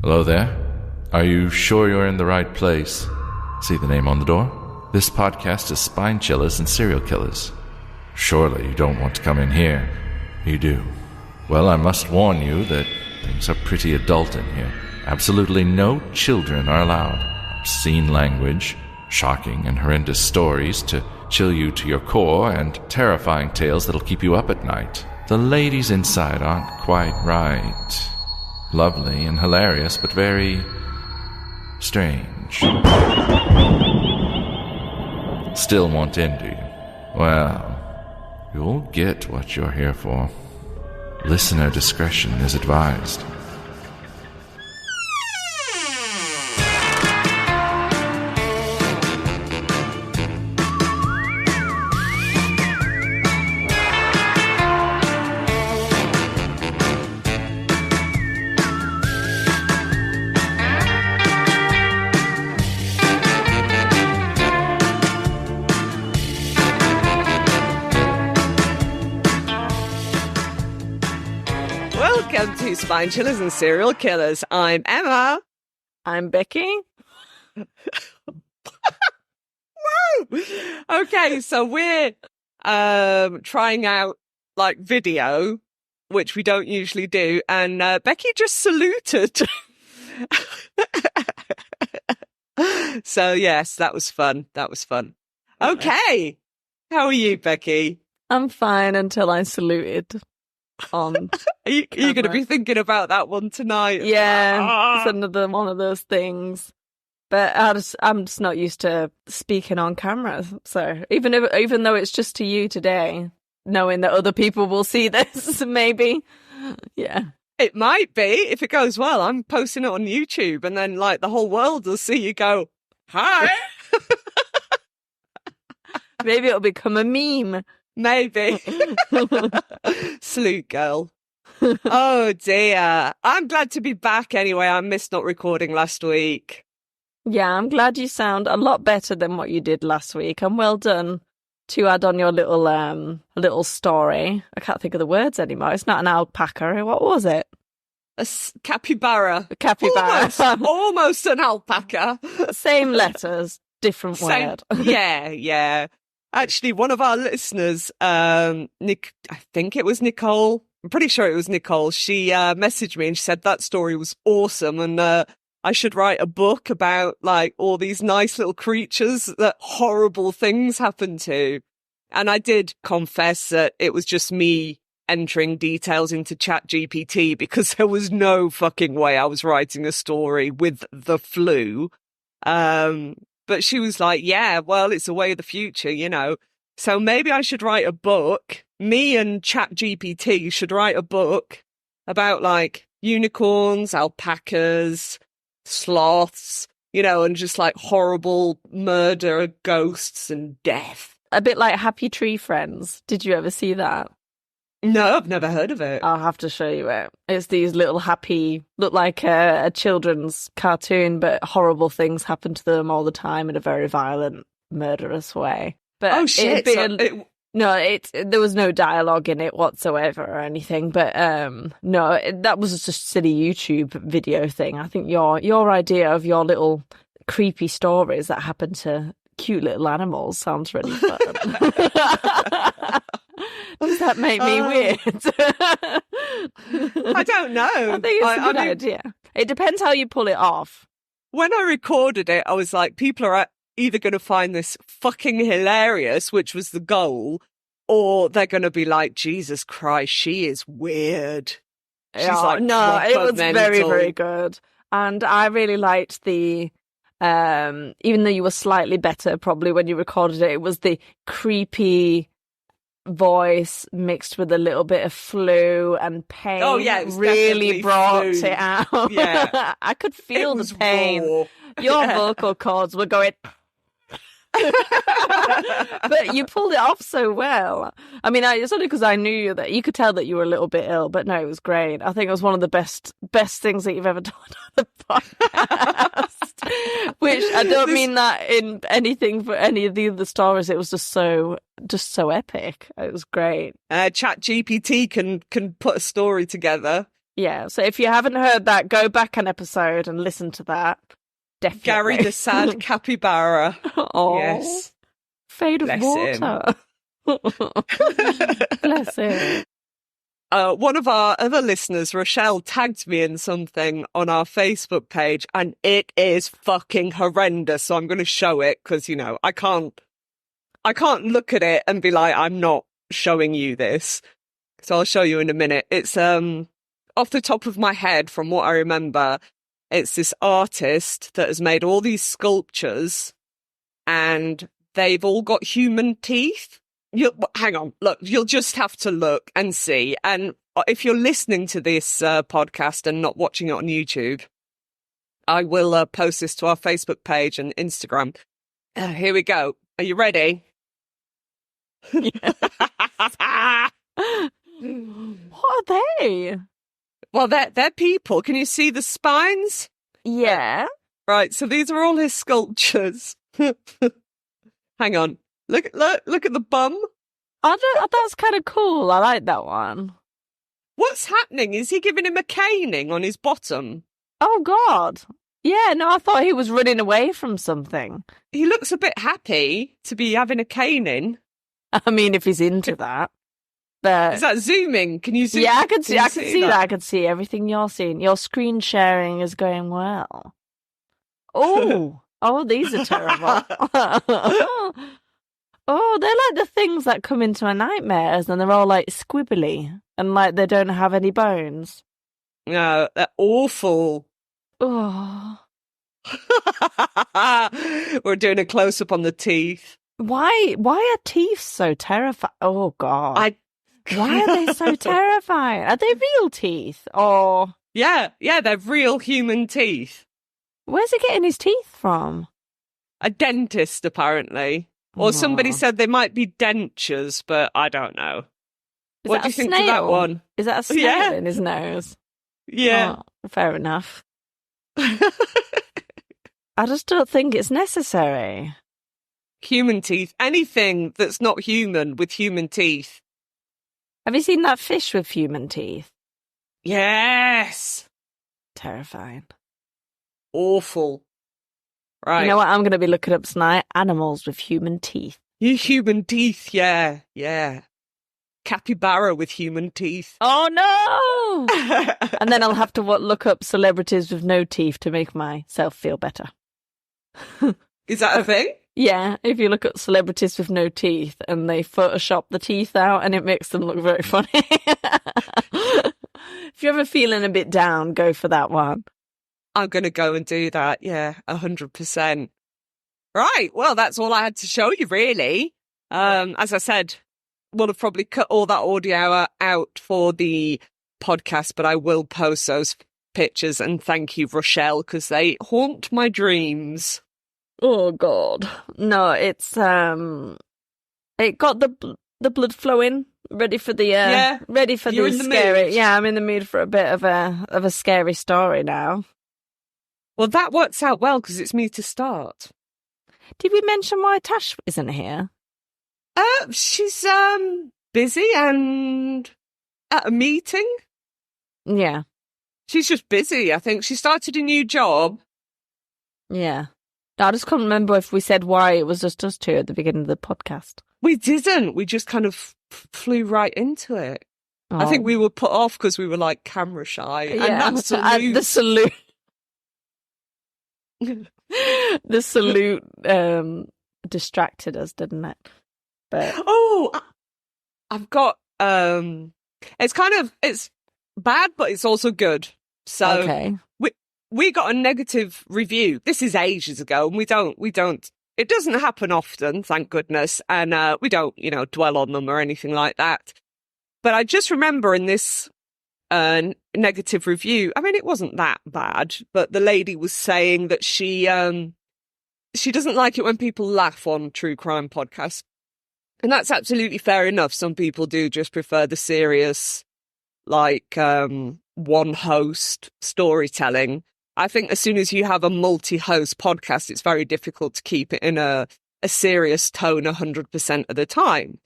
Hello there. Are you sure you're in the right place? See the name on the door? This podcast is Spine Chillers and Serial Killers. Surely you don't want to come in here. You do. Well, I must warn you that things are pretty adult in here. Absolutely no children are allowed. Obscene language, shocking and horrendous stories to chill you to your core, and terrifying tales that'll keep you up at night. The ladies inside aren't quite right. Lovely and hilarious, but very strange. Still want in, do you? Well, you'll get what you're here for. Listener discretion is advised. Welcome to Spine Chillers and Serial Killers. I'm Emma. I'm Becky. Woo! Okay, so we're trying out like video, which we don't usually do, and Becky just saluted. So yes, that was fun. Okay, how are you, Becky? I'm fine until I saluted on Are you going to be thinking about that one tonight? Yeah, it's another one of those things. But I'm just not used to speaking on camera. So even though it's just to you today, knowing that other people will see this, maybe, yeah. It might be. If it goes well, I'm posting it on YouTube, and then like the whole world will see you go, hi. Maybe it'll become a meme. Maybe. Salute, girl. Oh, dear. I'm glad to be back anyway. I missed not recording last week. Yeah, I'm glad you sound a lot better than what you did last week. And well done to add on your little story. I can't think of the words anymore. It's not an alpaca. What was it? A capybara. A capybara. Almost an alpaca. Same letters, different word. Yeah. Actually, one of our listeners, I think it was Nicole. I'm pretty sure it was Nicole. She messaged me and she said that story was awesome, and I should write a book about like all these nice little creatures that horrible things happen to. And I did confess that it was just me entering details into ChatGPT, because there was no fucking way I was writing a story with the flu. But she was like, yeah, well, it's a way of the future, you know. So maybe I should write a book. Me and ChatGPT should write a book about like unicorns, alpacas, sloths, you know, and just like horrible murder, ghosts and death. A bit like Happy Tree Friends. Did you ever see that? No, I've never heard of it. I'll have to show you it. It's these little happy, look like a children's cartoon, but horrible things happen to them all the time in a very violent, murderous way. But oh shit! there was no dialogue in it whatsoever or anything. But no, that was just a silly YouTube video thing. I think your idea of your little creepy stories that happen to cute little animals sounds really fun. Does that make me weird? I don't know. I think it's a good idea. It depends how you pull it off. When I recorded it, I was like, people are either going to find this fucking hilarious, which was the goal, or they're going to be like, Jesus Christ, she is weird. She's like, no, it was mental. very, very good. And I really liked the, even though you were slightly better probably when you recorded it, it was the creepy voice mixed with a little bit of flu and pain. Oh yeah, it was really brought flu. it out. Yeah, I could feel the pain. Raw. Your vocal cords were going. But you pulled it off so well. I mean, it's only because I knew you that you could tell that you were a little bit ill, but no, it was great. I think it was one of the best things that you've ever done on the podcast. Which I don't mean that in anything for any of the other stories. It was just so epic. It was great. ChatGPT can put a story together. Yeah, so if you haven't heard that, go back an episode and listen to that. Definitely. Gary the sad capybara. Oh, Yes. fade of Bless water. Bless him. One of our other listeners, Rochelle, tagged me in something on our Facebook page, and it is fucking horrendous. So I'm going to show it because, you know, I can't look at it and be like, I'm not showing you this. So I'll show you in a minute. It's off the top of my head, from what I remember, it's this artist that has made all these sculptures, and they've all got human teeth. Hang on, look, you'll just have to look and see. And if you're listening to this podcast and not watching it on YouTube, I will post this to our Facebook page and Instagram. Here we go. Are you ready? What are they? Well, they're people. Can you see the spines? Yeah. Right, so these are all his sculptures. Hang on. Look at the bum. That's kind of cool. I like that one. What's happening? Is he giving him a caning on his bottom? Oh, God. Yeah, no, I thought he was running away from something. He looks a bit happy to be having a caning. I mean, if he's into that. But is that zooming? Can you zoom? Yeah, I can see that. I can see everything you're seeing. Your screen sharing is going well. Oh, these are terrible. Oh, they're like the things that come into my nightmares, and they're all like squibbly and like they don't have any bones. No, they're awful. Oh. We're doing a close up on the teeth. Why are teeth so terrifying? Oh, God. Why are they so terrifying? Are they real teeth or? Yeah, they're real human teeth. Where's he getting his teeth from? A dentist, apparently. Or somebody said they might be dentures, but I don't know. What do you think of that one? Is that a snail in his nose? Yeah. Oh, fair enough. I just don't think it's necessary. Human teeth. Anything that's not human with human teeth. Have you seen that fish with human teeth? Yes. Terrifying. Awful. Right. You know what I'm going to be looking up tonight? Animals with human teeth. Human teeth, yeah. Capybara with human teeth. Oh, no! And then I'll have to look up celebrities with no teeth to make myself feel better. Is that a thing? Yeah, if you look at celebrities with no teeth and they Photoshop the teeth out and it makes them look very funny. If you're ever feeling a bit down, go for that one. I'm going to go and do that. Yeah, 100%. Right. Well, that's all I had to show you, really. As I said, we'll have probably cut all that audio out for the podcast, but I will post those pictures. And thank you, Rochelle, because they haunt my dreams. Oh, God. No, it's, it got the blood flowing, ready for the, ready for the scary. Mood. Yeah, I'm in the mood for a bit of a scary story now. Well, that works out well because it's me to start. Did we mention why Tash isn't here? She's busy and at a meeting. Yeah. She's just busy, I think. She started a new job. Yeah. I just couldn't remember if we said why it was just us two at the beginning of the podcast. We didn't. We just kind of flew right into it. Oh. I think we were put off because we were like camera shy. Yeah. And the salute. The salute distracted us, didn't it? But I've got it's bad, but it's also good. So okay. We got a negative review. This is ages ago, and we don't. It doesn't happen often, thank goodness, and we don't, dwell on them or anything like that. But I just remember in this negative review, I mean, it wasn't that bad, but the lady was saying that she doesn't like it when people laugh on true crime podcasts, and that's absolutely fair enough. Some people do just prefer the serious, like one host storytelling. I think as soon as you have a multi-host podcast, it's very difficult to keep it in a serious tone 100% of the time.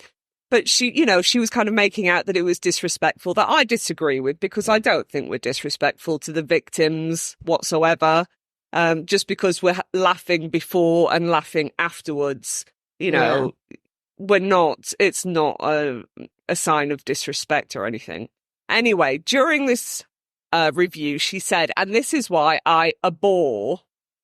But she was kind of making out that it was disrespectful, that I disagree with, because I don't think we're disrespectful to the victims whatsoever. Just because we're laughing before and laughing afterwards, we're not, it's not a sign of disrespect or anything. Anyway, during this review, she said, and this is why I abhor,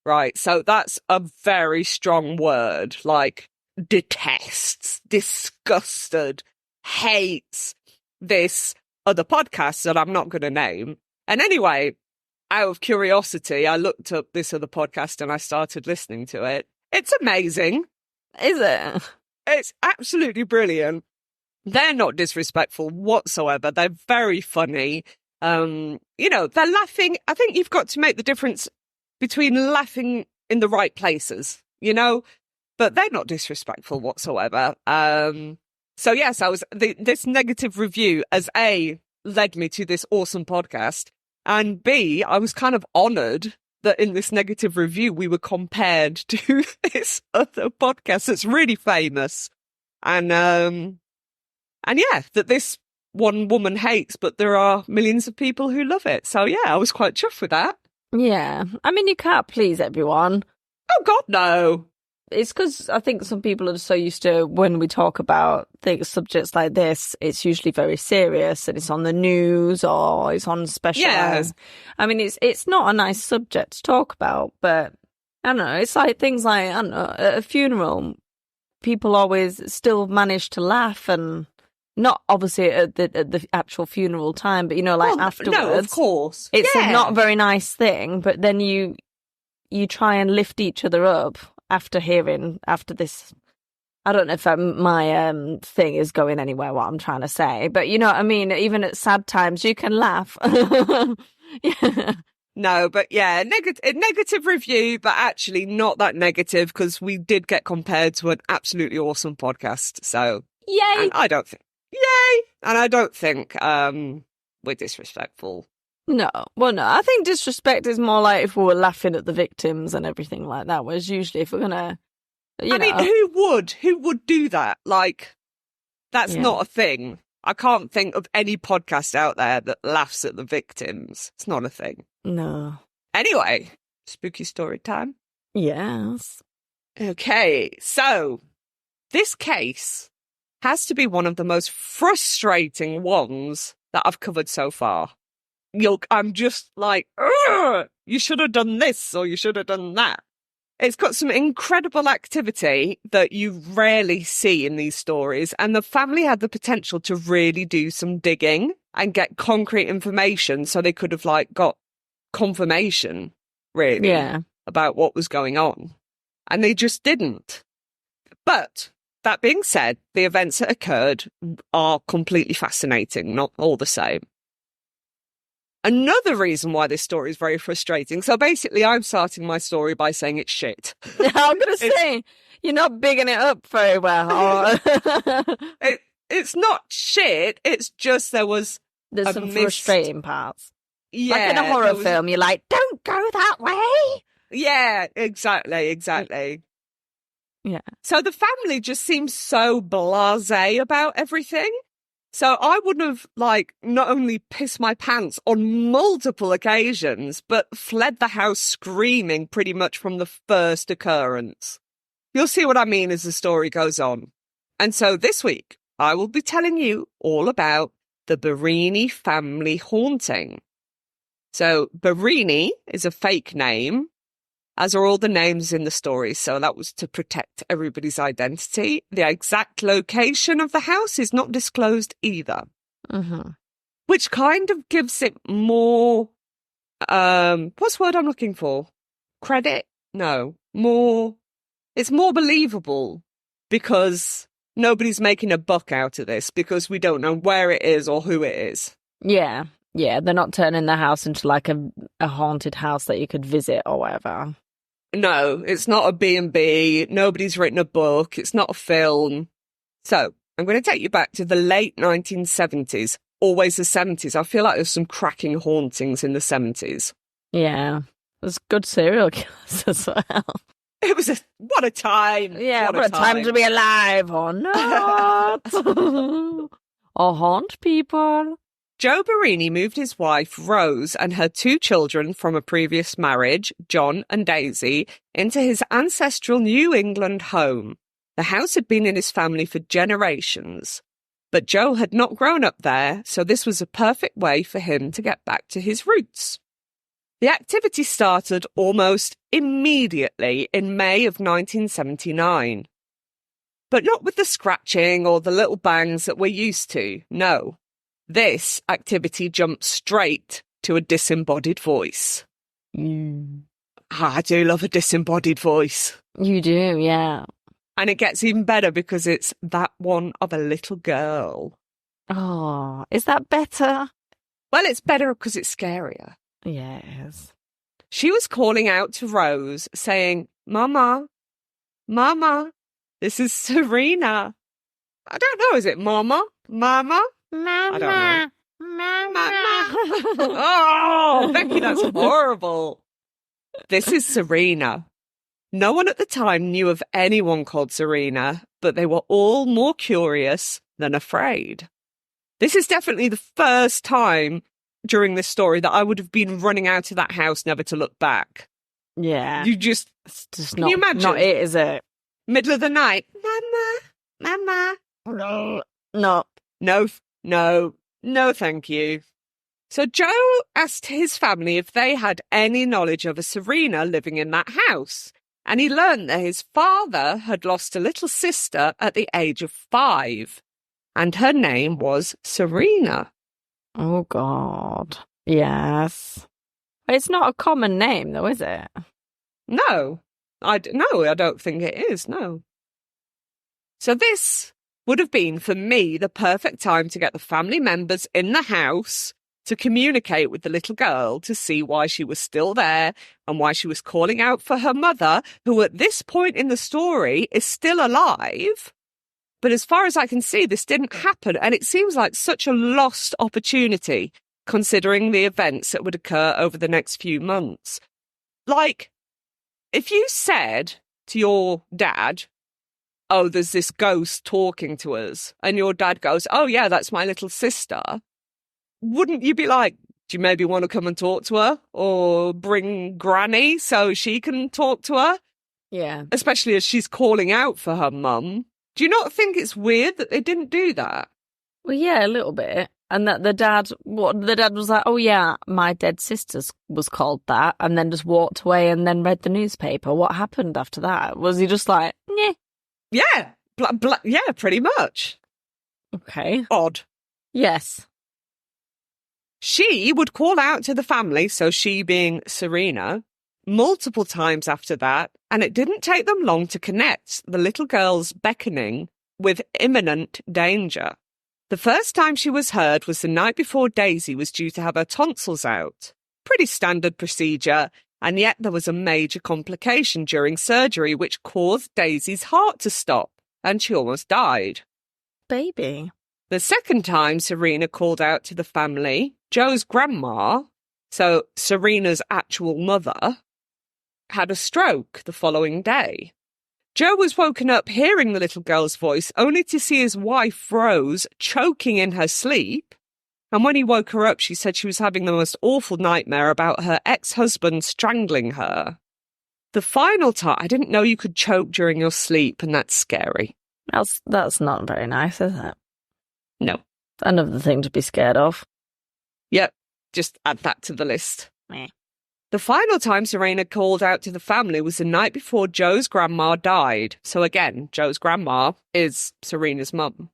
right? So that's a very strong word, like detests, disgusted, hates this other podcast that I'm not going to name. And anyway, out of curiosity, I looked up this other podcast and I started listening to it. It's amazing. Is it? It's absolutely brilliant. They're not disrespectful whatsoever. They're very funny. They're laughing. I think you've got to make the difference between laughing in the right places, but they're not disrespectful whatsoever. So yes, this negative review as A, led me to this awesome podcast, and B, I was kind of honoured that in this negative review we were compared to this other podcast that's really famous, and yeah, that this one woman hates, but there are millions of people who love it. So yeah, I was quite chuffed with that. Yeah, I mean, you can't please everyone. Oh God, no. It's because I think some people are so used to when we talk about subjects like this, it's usually very serious and it's on the news or it's on special. Yeah. I mean, it's not a nice subject to talk about, but I don't know. It's like things like, I don't know, at a funeral, people always still manage to laugh, and not obviously at the actual funeral time, but afterwards. No, of course. It's a not very nice thing, but then you try and lift each other up after this. I don't know if my thing is going anywhere, what I'm trying to say, but you know what I mean? Even at sad times, you can laugh. Yeah. No, but yeah, negative review, but actually not that negative, because we did get compared to an absolutely awesome podcast. So, yay! And I don't think we're disrespectful. No, well, no. I think disrespect is more like if we were laughing at the victims and everything like that. Whereas usually, if we're gonna, I mean, who would do that? Like, that's not a thing. I can't think of any podcast out there that laughs at the victims. It's not a thing. No. Anyway, spooky story time. Yes. Okay, so this case has to be one of the most frustrating ones that I've covered so far. I'm just like, you should have done this or you should have done that. It's got some incredible activity that you rarely see in these stories, and the family had the potential to really do some digging and get concrete information, so they could have got confirmation, really, about what was going on. And they just didn't. But that being said, the events that occurred are completely fascinating, not all the same. Another reason why this story is very frustrating. So basically, I'm starting my story by saying it's shit. I'm going to say, you're not bigging it up very well. It's not shit. It's just there's some frustrating parts. Yeah. Like in a horror film, you're like, don't go that way. Yeah, exactly. Yeah. So the family just seems so blasé about everything. So I would have, not only pissed my pants on multiple occasions, but fled the house screaming pretty much from the first occurrence. You'll see what I mean as the story goes on. And so this week, I will be telling you all about the Berini family haunting. So Berini is a fake name, as are all the names in the story, so that was to protect everybody's identity. The exact location of the house is not disclosed either. Mm-hmm. Which kind of gives it more, what's the word I'm looking for? Credit? No. It's more believable, because nobody's making a buck out of this, because we don't know where it is or who it is. Yeah, they're not turning the house into a haunted house that you could visit or whatever. No, it's not a B&B. Nobody's written a book. It's not a film. So I'm going to take you back to the late 1970s, always the 70s. I feel like there's some cracking hauntings in the 70s. Yeah, there's good serial killers as well. What a time. Yeah, what a time to be alive or not. Or haunt people. Joe Berini moved his wife, Rose, and her 2 children from a previous marriage, John and Daisy, into his ancestral New England home. The house had been in his family for generations, but Joe had not grown up there, so this was a perfect way for him to get back to his roots. The activity started almost immediately in May of 1979. But not with the scratching or the little bangs that we're used to, no. This activity jumped straight to a disembodied voice. I do love a disembodied voice. You do, yeah. And it gets even better because it's that one of a little girl. Oh, is that better? Well, it's better because it's scarier. Yes. She was calling out to Rose, saying, Mama, Mama, this is Serena. I don't know, is it Mama? Mama? Mama. I don't know. Mama. Oh, Becky, that's horrible. This is Serena. No one at the time knew of anyone called Serena, but they were all more curious than afraid. This is definitely the first time during this story that I would have been running out of that house never to look back. Yeah. You just, It's just can you imagine? Not it, is it? Middle of the night. Mama. No. No, thank you. So Joe asked his family if they had any knowledge of a Serena living in that house. And he learned that his father had lost a little sister at the age of 5. And her name was Serena. Oh, God. Yes. It's not a common name, though, is it? No, I don't think it is, no. So this would have been, for me, the perfect time to get the family members in the house to communicate with the little girl to see why she was still there and why she was calling out for her mother, who at this point in the story is still alive. But as far as I can see, this didn't happen, and it seems like such a lost opportunity, considering the events that would occur over the next few months. Like, if you said to your dad, oh, there's this ghost talking to us, and your dad goes, oh, yeah, that's my little sister, wouldn't you be like, do you maybe want to come and talk to her? Or bring Granny so she can talk to her? Yeah. Especially as she's calling out for her mum. Do you not think it's weird that they didn't do that? Well, yeah, a little bit. And that the dad was like, oh, yeah, my dead sister was called that, and then just walked away and then read the newspaper. What happened after that? Was he just like, yeah? Yeah. Yeah, pretty much. Okay. Odd. Yes. She would call out to the family, so she being Serena, multiple times after that, and it didn't take them long to connect the little girl's beckoning with imminent danger. The first time she was heard was the night before Daisy was due to have her tonsils out. Pretty standard procedure, and yet there was a major complication during surgery which caused Daisy's heart to stop, and she almost died. Baby. The second time Serena called out to the family, Joe's grandma, so Serena's actual mother, had a stroke the following day. Joe was woken up hearing the little girl's voice, only to see his wife, Rose, choking in her sleep. And when he woke her up, she said she was having the most awful nightmare about her ex-husband strangling her. The final time, I didn't know you could choke during your sleep, and that's scary. That's not very nice, is it? No. Another thing to be scared of. Yep, just add that to the list. Meh. The final time Serena called out to the family was the night before Joe's grandma died. So again, Joe's grandma is Serena's mum.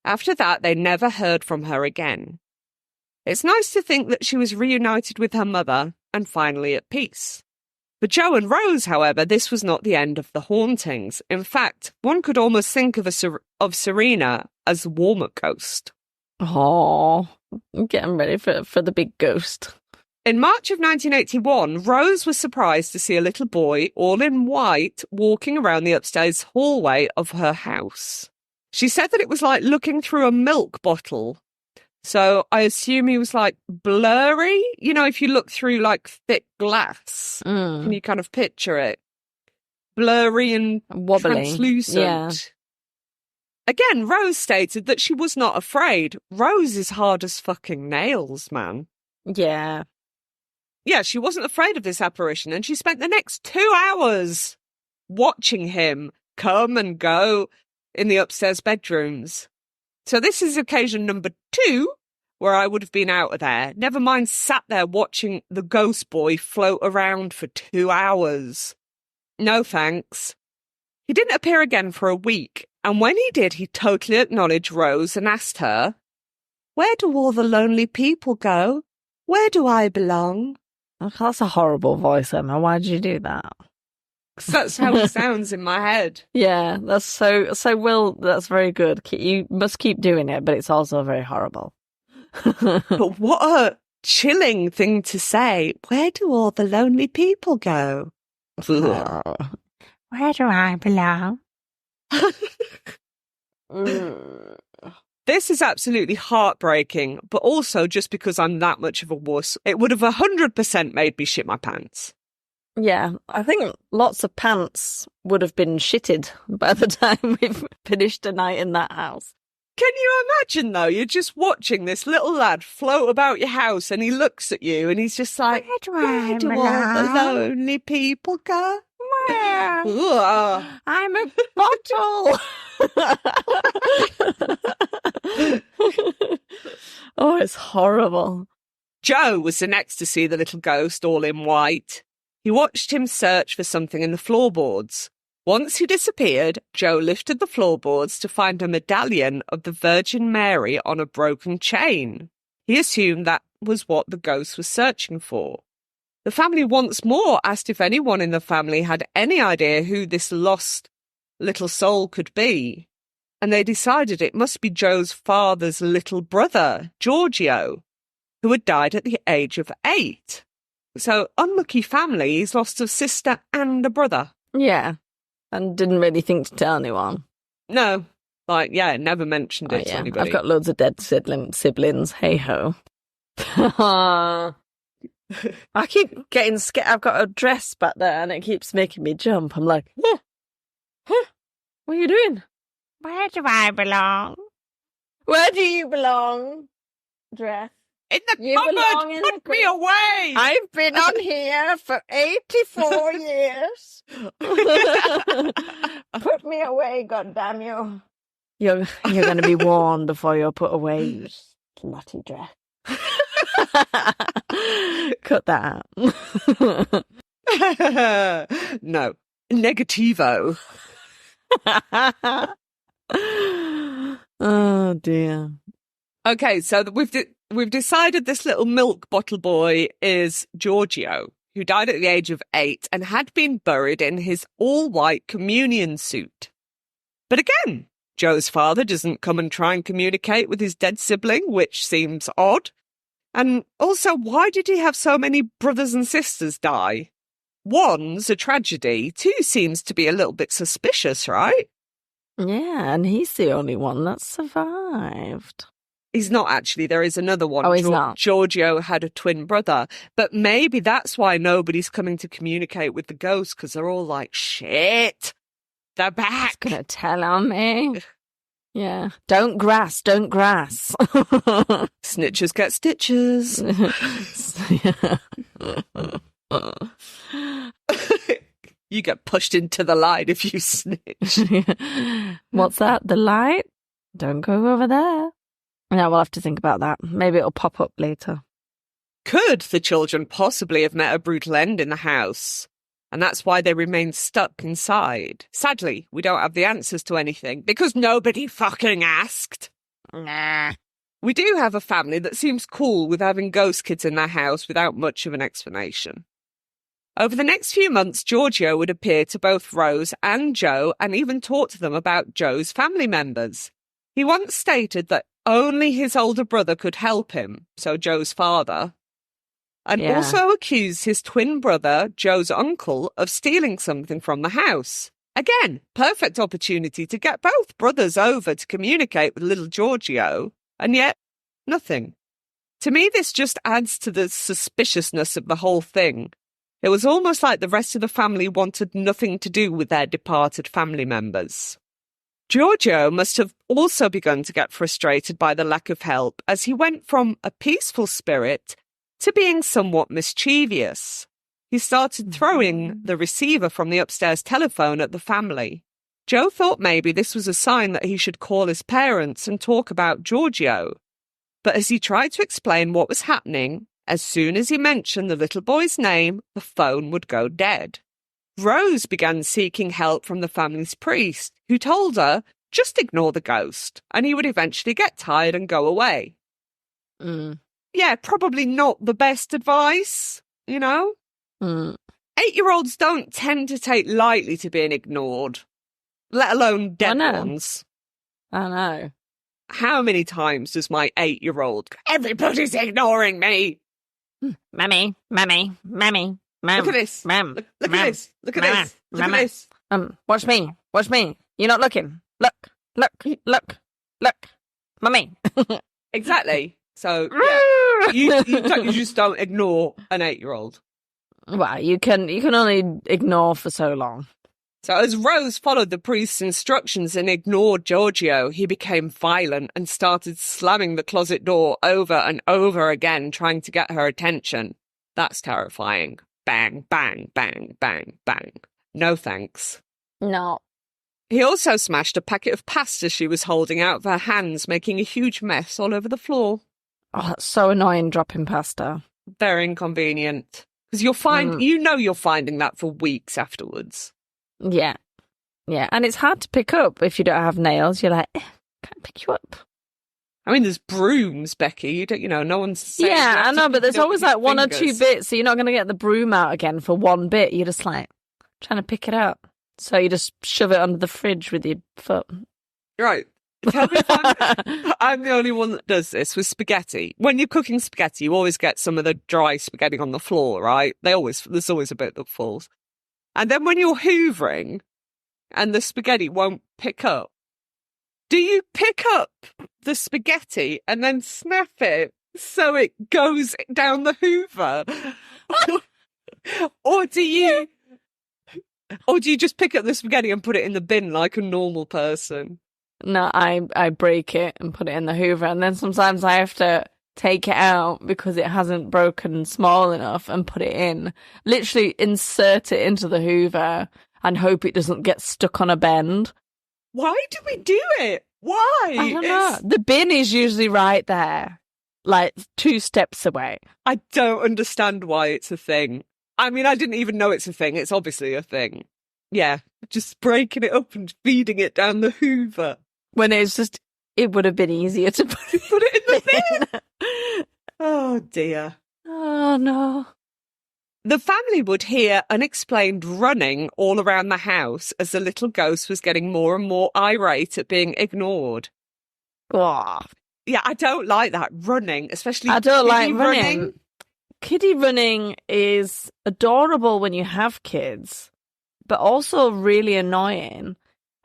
After that, they never heard from her again. It's nice to think that she was reunited with her mother and finally at peace. For Joe and Rose, however, this was not the end of the hauntings. In fact, one could almost think of Serena as a warmer ghost. Oh, I'm getting ready for the big ghost. In March of 1981, Rose was surprised to see a little boy, all in white, walking around the upstairs hallway of her house. She said that it was like looking through a milk bottle. So I assume he was like blurry. You know, if you look through like thick glass, can you kind of picture it? blurry and wobbly. translucent. Yeah. Again, Rose stated that she was not afraid. Rose is hard as fucking nails, man. Yeah. Yeah, she wasn't afraid of this apparition, and she spent the next 2 hours watching him come and go in the upstairs bedrooms. So this is occasion number 2 where I would have been out of there. Never mind sat there watching the ghost boy float around for 2 hours. No thanks. He didn't appear again for a week, and when he did, he totally acknowledged Rose and asked her, "Where do all the lonely people go? Where do I belong?" Oh, that's a horrible voice, Emma. Why did you do that? 'Cause that's how it sounds in my head. Yeah, that's so Will, that's very good. You must keep doing it, but it's also very horrible. But what a chilling thing to say. Where do all the lonely people go? Where do I belong? This is absolutely heartbreaking, but also just because I'm that much of a wuss, it would have 100% made me shit my pants. Yeah, I think lots of pants would have been shitted by the time we've finished a night in that house. Can you imagine, though? You're just watching this little lad float about your house and he looks at you and he's just like, where do all the lonely people go? Where? Ugh. I'm a bottle. Oh, it's horrible. Joe was the next to see the little ghost all in white. He watched him search for something in the floorboards. Once he disappeared, Joe lifted the floorboards to find a medallion of the Virgin Mary on a broken chain. He assumed that was what the ghost was searching for. The family once more asked if anyone in the family had any idea who this lost little soul could be, and they decided it must be Joe's father's little brother, Giorgio, who had died at the age of 8. So, unlucky family, he's lost a sister and a brother. Yeah, and didn't really think to tell anyone. No, never mentioned it to anybody. I've got loads of dead siblings, hey-ho. I keep getting scared. I've got a dress back there and it keeps making me jump. I'm like, what are you doing? Where do I belong? Where do you belong, dress? In the cupboard! Put me away! I've been on here for 84 years. Put me away, goddamn you. You're going to be warned before you're put away, you slutty dress. Cut that out. No. Negativo. Oh, dear. Okay, so we've decided this little milk bottle boy is Giorgio, who died at the age of 8 and had been buried in his all-white communion suit. But again, Joe's father doesn't come and try and communicate with his dead sibling, which seems odd. And also, why did he have so many brothers and sisters die? 1's a tragedy, 2 seems to be a little bit suspicious, right? Yeah, and he's the only one that survived. He's not actually. There is another one. Oh, he's not. Giorgio had a twin brother. But maybe that's why nobody's coming to communicate with the ghosts, because they're all like, shit, they're back. He's going to tell on me. Yeah. Don't grass. Snitches get stitches. You get pushed into the light if you snitch. What's that? The light? Don't go over there. Yeah, we'll have to think about that. Maybe it'll pop up later. Could the children possibly have met a brutal end in the house? And that's why they remain stuck inside. Sadly, we don't have the answers to anything because nobody fucking asked. Nah. We do have a family that seems cool with having ghost kids in their house without much of an explanation. Over the next few months, Giorgio would appear to both Rose and Joe and even talk to them about Joe's family members. He once stated that only his older brother could help him, so Joe's father, and also accused his twin brother, Joe's uncle, of stealing something from the house. Again, perfect opportunity to get both brothers over to communicate with little Giorgio, and yet nothing. To me, this just adds to the suspiciousness of the whole thing. It was almost like the rest of the family wanted nothing to do with their departed family members. Giorgio must have also begun to get frustrated by the lack of help, as he went from a peaceful spirit to being somewhat mischievous. He started throwing the receiver from the upstairs telephone at the family. Joe thought maybe this was a sign that he should call his parents and talk about Giorgio. But as he tried to explain what was happening, as soon as he mentioned the little boy's name, the phone would go dead. Rose began seeking help from the family's priest, who told her, just ignore the ghost, and he would eventually get tired and go away. Yeah, probably not the best advice, you know? 8-year-olds don't tend to take lightly to being ignored, let alone dead ones. I know. How many times does my 8-year-old go, everybody's ignoring me? Mummy. Look at this. Mum. Look at this. Look at this. Look at this. Watch me. You're not looking. Look. Mummy. Exactly. So, yeah, you just don't ignore an 8-year-old. Well, you can only ignore for so long. So as Rose followed the priest's instructions and ignored Giorgio, he became violent and started slamming the closet door over and over again, trying to get her attention. That's terrifying. Bang, bang, bang, bang, bang. No thanks. No. He also smashed a packet of pasta she was holding out of her hands, making a huge mess all over the floor. Oh, that's so annoying, dropping pasta. Very inconvenient. Because you're finding that for weeks afterwards. Yeah, and it's hard to pick up if you don't have nails. You're like, can't pick you up. I mean, there's brooms, Becky. No one's saying. Yeah, I know, but there's always like one or fingers. 2 bits, so you're not going to get the broom out again for one bit. You're just like trying to pick it up, so you just shove it under the fridge with your foot. Right. Tell me if I'm the only one that does this with spaghetti. When you're cooking spaghetti, you always get some of the dry spaghetti on the floor, right? There's always a bit that falls. And then when you're hoovering and the spaghetti won't pick up, do you pick up the spaghetti and then snap it so it goes down the hoover? Or do you just pick up the spaghetti and put it in the bin like a normal person? No, I break it and put it in the hoover, and then sometimes I have to take it out because it hasn't broken small enough and put it in. Literally insert it into the hoover and hope it doesn't get stuck on a bend. Why do we do it? Why? I don't know. The bin is usually right there, like 2 steps away. I don't understand why it's a thing. I mean, I didn't even know it's a thing. It's obviously a thing. Yeah, just breaking it up and feeding it down the hoover. When it's just, it would have been easier to put it in the bin. Oh, dear. Oh, no. The family would hear unexplained running all around the house as the little ghost was getting more and more irate at being ignored. Oh. Yeah, I don't like that running, especially I don't like running. Kiddie running is adorable when you have kids, but also really annoying.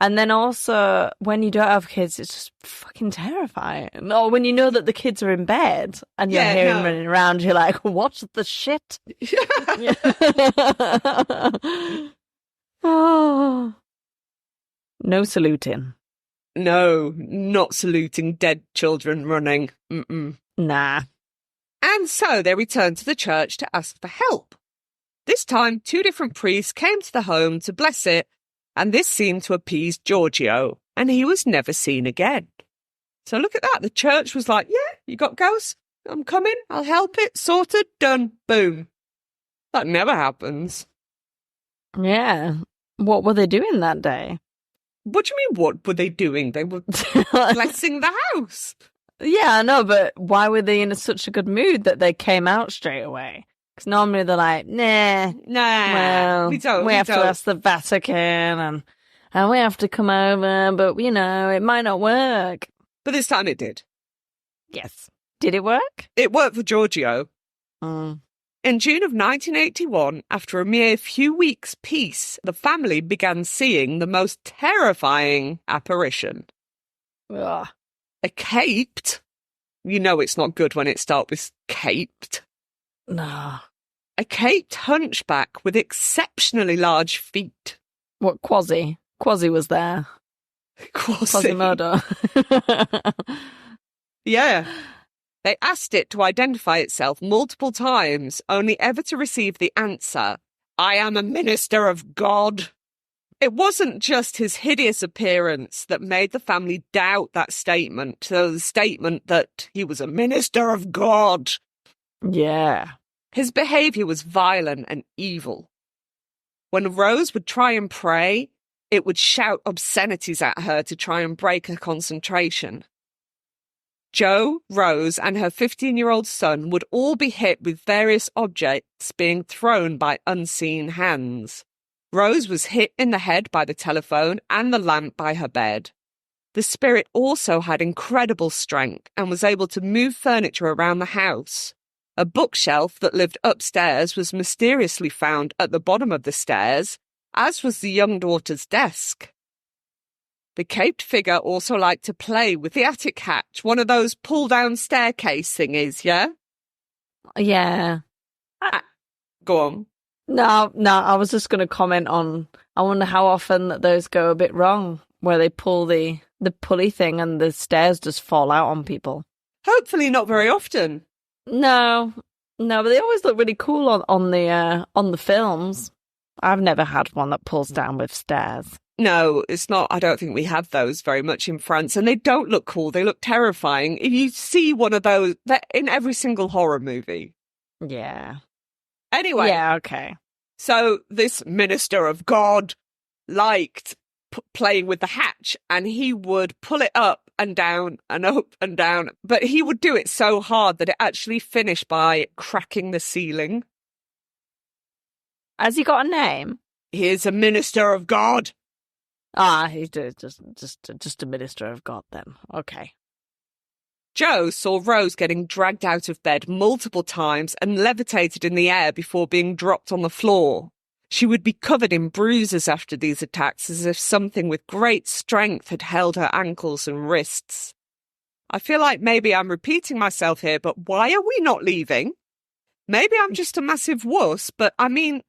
And then also, when you don't have kids, it's just fucking terrifying. Or when you know that the kids are in bed and you're hearing running around, you're like, what the shit? Oh. No saluting. No, not saluting dead children running. Mm-mm. Nah. And so they returned to the church to ask for help. This time, 2 different priests came to the home to bless it, and this seemed to appease Giorgio, and he was never seen again. So look at that. The church was like, yeah, you got ghosts? I'm coming. I'll help it. Sorted. Done. Boom. That never happens. Yeah. What were they doing that day? What do you mean, what were they doing? They were blessing the house. Yeah, I know, but why were they in such a good mood that they came out straight away? Because normally they're like, nah, well, we have to ask the Vatican and we have to come over, but, it might not work. But this time it did. Yes. Did it work? It worked for Giorgio. Mm. In June of 1981, after a mere few weeks' peace, the family began seeing the most terrifying apparition. Ugh. A caped. You know it's not good when it starts with caped. No. a caped hunchback with exceptionally large feet. What, Quasi? Quasi was there. Quasimodo. Yeah. They asked it to identify itself multiple times, only ever to receive the answer, "I am a minister of God." It wasn't just his hideous appearance that made the family doubt that statement, the statement that he was a minister of God. Yeah. His behaviour was violent and evil. When Rose would try and pray, it would shout obscenities at her to try and break her concentration. Jo, Rose, and her 15-year-old son would all be hit with various objects being thrown by unseen hands. Rose was hit in the head by the telephone and the lamp by her bed. The spirit also had incredible strength and was able to move furniture around the house. A bookshelf that lived upstairs was mysteriously found at the bottom of the stairs, as was the young daughter's desk. The caped figure also liked to play with the attic hatch, one of those pull-down staircase thingies, yeah? Yeah. Go on. No, I was just going to comment on, I wonder how often that those go a bit wrong, where they pull the pulley thing and the stairs just fall out on people. Hopefully not very often. No, but they always look really cool on the films. I've never had one that pulls down with stairs. No, it's not. I don't think we have those very much in France, and they don't look cool. They look terrifying. If you see one of those, they're in every single horror movie. Yeah. Anyway. Yeah, okay. So this minister of God liked playing with the hatch, and he would pull it up and down and up and down, but he would do it so hard that it actually finished by cracking the ceiling. Has he got a name? He is a minister of God. Ah, he's just a minister of God then. Okay. Jo saw Rose getting dragged out of bed multiple times and levitated in the air before being dropped on the floor. She would be covered in bruises after these attacks, as if something with great strength had held her ankles and wrists. I feel like maybe I'm repeating myself here, but why are we not leaving? Maybe I'm just a massive wuss, but I mean,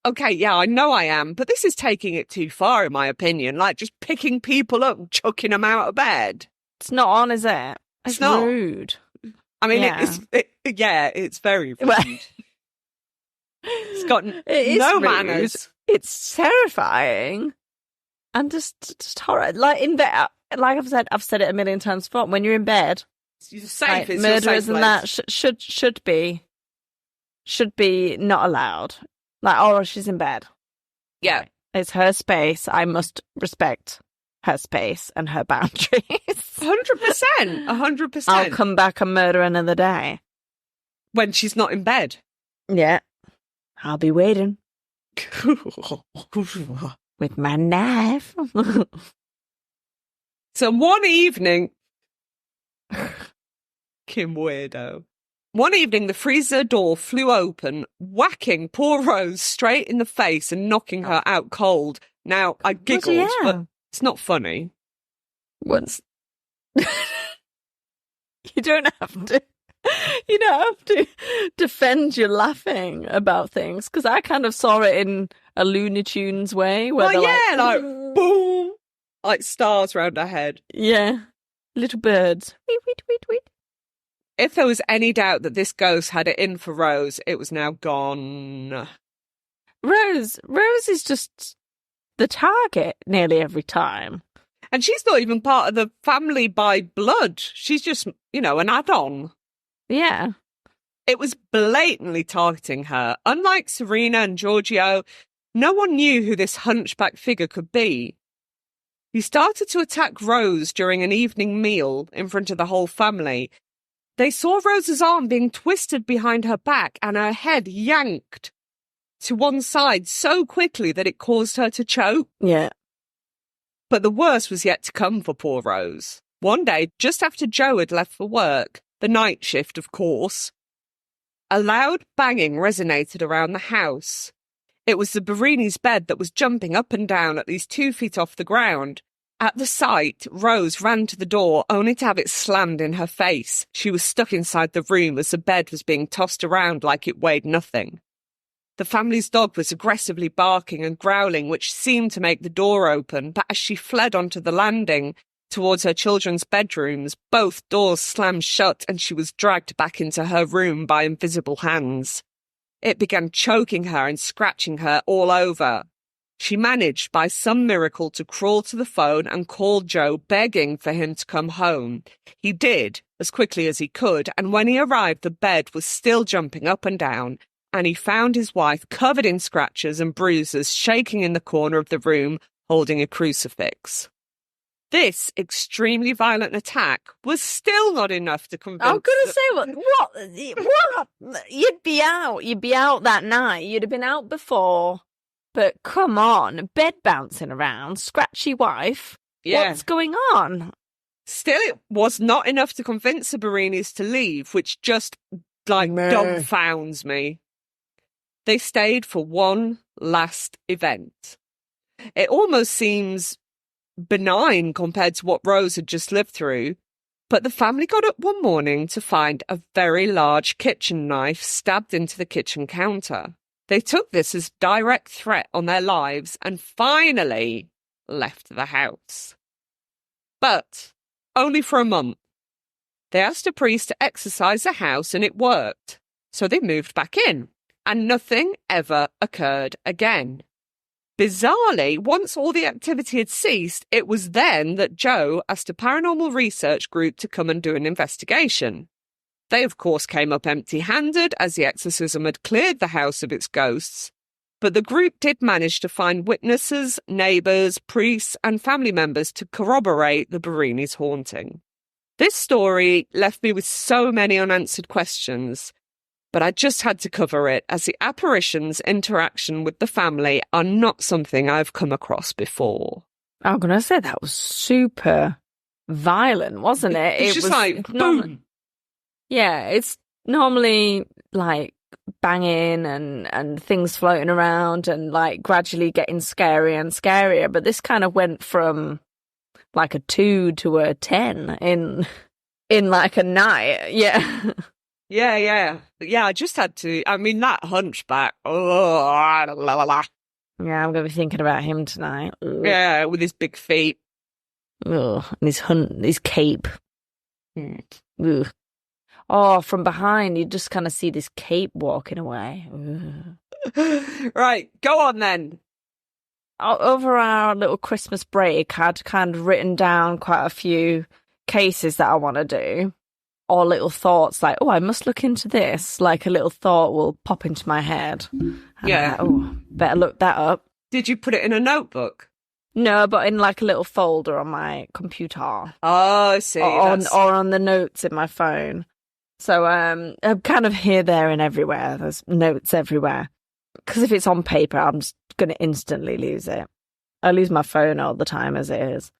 okay, yeah, I know I am, but this is taking it too far, in my opinion, like just picking people up and chucking them out of bed. It's not on, is it? It's not. Rude. I mean, Yeah. it's very rude. Well, It's got no rude. manners. It's terrifying and just horror. Like in bed, like I've said it a million times before. When you're in bed, You're safe. like, It's murderers your and safe that should be not allowed. Like, oh, she's in bed. Yeah. It's her space. I must respect her space and her boundaries. 100%. 100%. I'll come back and murder another day. When she's not in bed. Yeah. I'll be waiting with my knife. So one evening, Kim weirdo. One evening, the freezer door flew open, whacking poor Rose straight in the face and knocking her out cold. Now, I giggled, yeah. but it's not funny. Once. You don't have to. You don't have to defend your laughing about things, because I kind of saw it in a Looney Tunes way. Where Well, they're yeah, like, boom, like stars round her head. Yeah, little birds. Weet, weet, weet, weet. If there was any doubt that this ghost had it in for Rose, it was now gone. Rose is just the target nearly every time. And she's not even part of the family by blood. She's just, an add-on. Yeah. It was blatantly targeting her. Unlike Serena and Giorgio, no one knew who this hunchback figure could be. He started to attack Rose during an evening meal in front of the whole family. They saw Rose's arm being twisted behind her back and her head yanked to one side so quickly that it caused her to choke. Yeah. But the worst was yet to come for poor Rose. One day, just after Jo had left for work, the night shift, of course, a loud banging resonated around the house. It was the Berini's bed that was jumping up and down at least 2 feet off the ground. At the sight, Rose ran to the door, only to have it slammed in her face. She was stuck inside the room as the bed was being tossed around like it weighed nothing. The family's dog was aggressively barking and growling, which seemed to make the door open, but as she fled onto the landing towards her children's bedrooms, both doors slammed shut and she was dragged back into her room by invisible hands. It began choking her and scratching her all over. She managed, by some miracle, to crawl to the phone and call Joe, begging for him to come home. He did, as quickly as he could, and when he arrived, the bed was still jumping up and down, and he found his wife covered in scratches and bruises, shaking in the corner of the room, holding a crucifix. This extremely violent attack was still not enough to convince... I'm going to say, what? You'd be out that night. You'd have been out before. But come on, bed bouncing around, scratchy wife. Yeah. What's going on? Still, it was not enough to convince the Berinis to leave, which just, dumbfounds me. They stayed for one last event. It almost seems benign compared to what Rose had just lived through, but the family got up one morning to find a very large kitchen knife stabbed into the kitchen counter. They took this as direct threat on their lives and finally left the house. But only for a month. They asked a priest to exorcise the house and it worked. So they moved back in and nothing ever occurred again. Bizarrely, once all the activity had ceased, it was then that Joe asked a paranormal research group to come and do an investigation. They, of course, came up empty-handed as the exorcism had cleared the house of its ghosts, but the group did manage to find witnesses, neighbours, priests and family members to corroborate the Berini's haunting. This story left me with so many unanswered questions, but I just had to cover it as the apparitions' interaction with the family are not something I've come across before. I'm going to say that was super violent, wasn't it? It's just like, boom! Yeah, it's normally like banging and things floating around and like gradually getting scarier and scarier. But this kind of went from like a 2 to a 10 in like a night. Yeah. Yeah. I just had to. I mean, that hunchback. Oh, la, la, la. Yeah, I'm going to be thinking about him tonight. Ugh. Yeah, with his big feet. Ugh. And his cape. Ugh. Oh, from behind, you just kind of see this cape walking away. Right, go on then. Over our little Christmas break, I'd kind of written down quite a few cases that I want to do. Or little thoughts like, oh, I must look into this. Like a little thought will pop into my head. Yeah. Oh, better look that up. Did you put it in a notebook? No, but in like a little folder on my computer. Oh, I see. Or on the notes in my phone. So I'm kind of here, there and everywhere. There's notes everywhere. Because if it's on paper, I'm just going to instantly lose it. I lose my phone all the time as it is.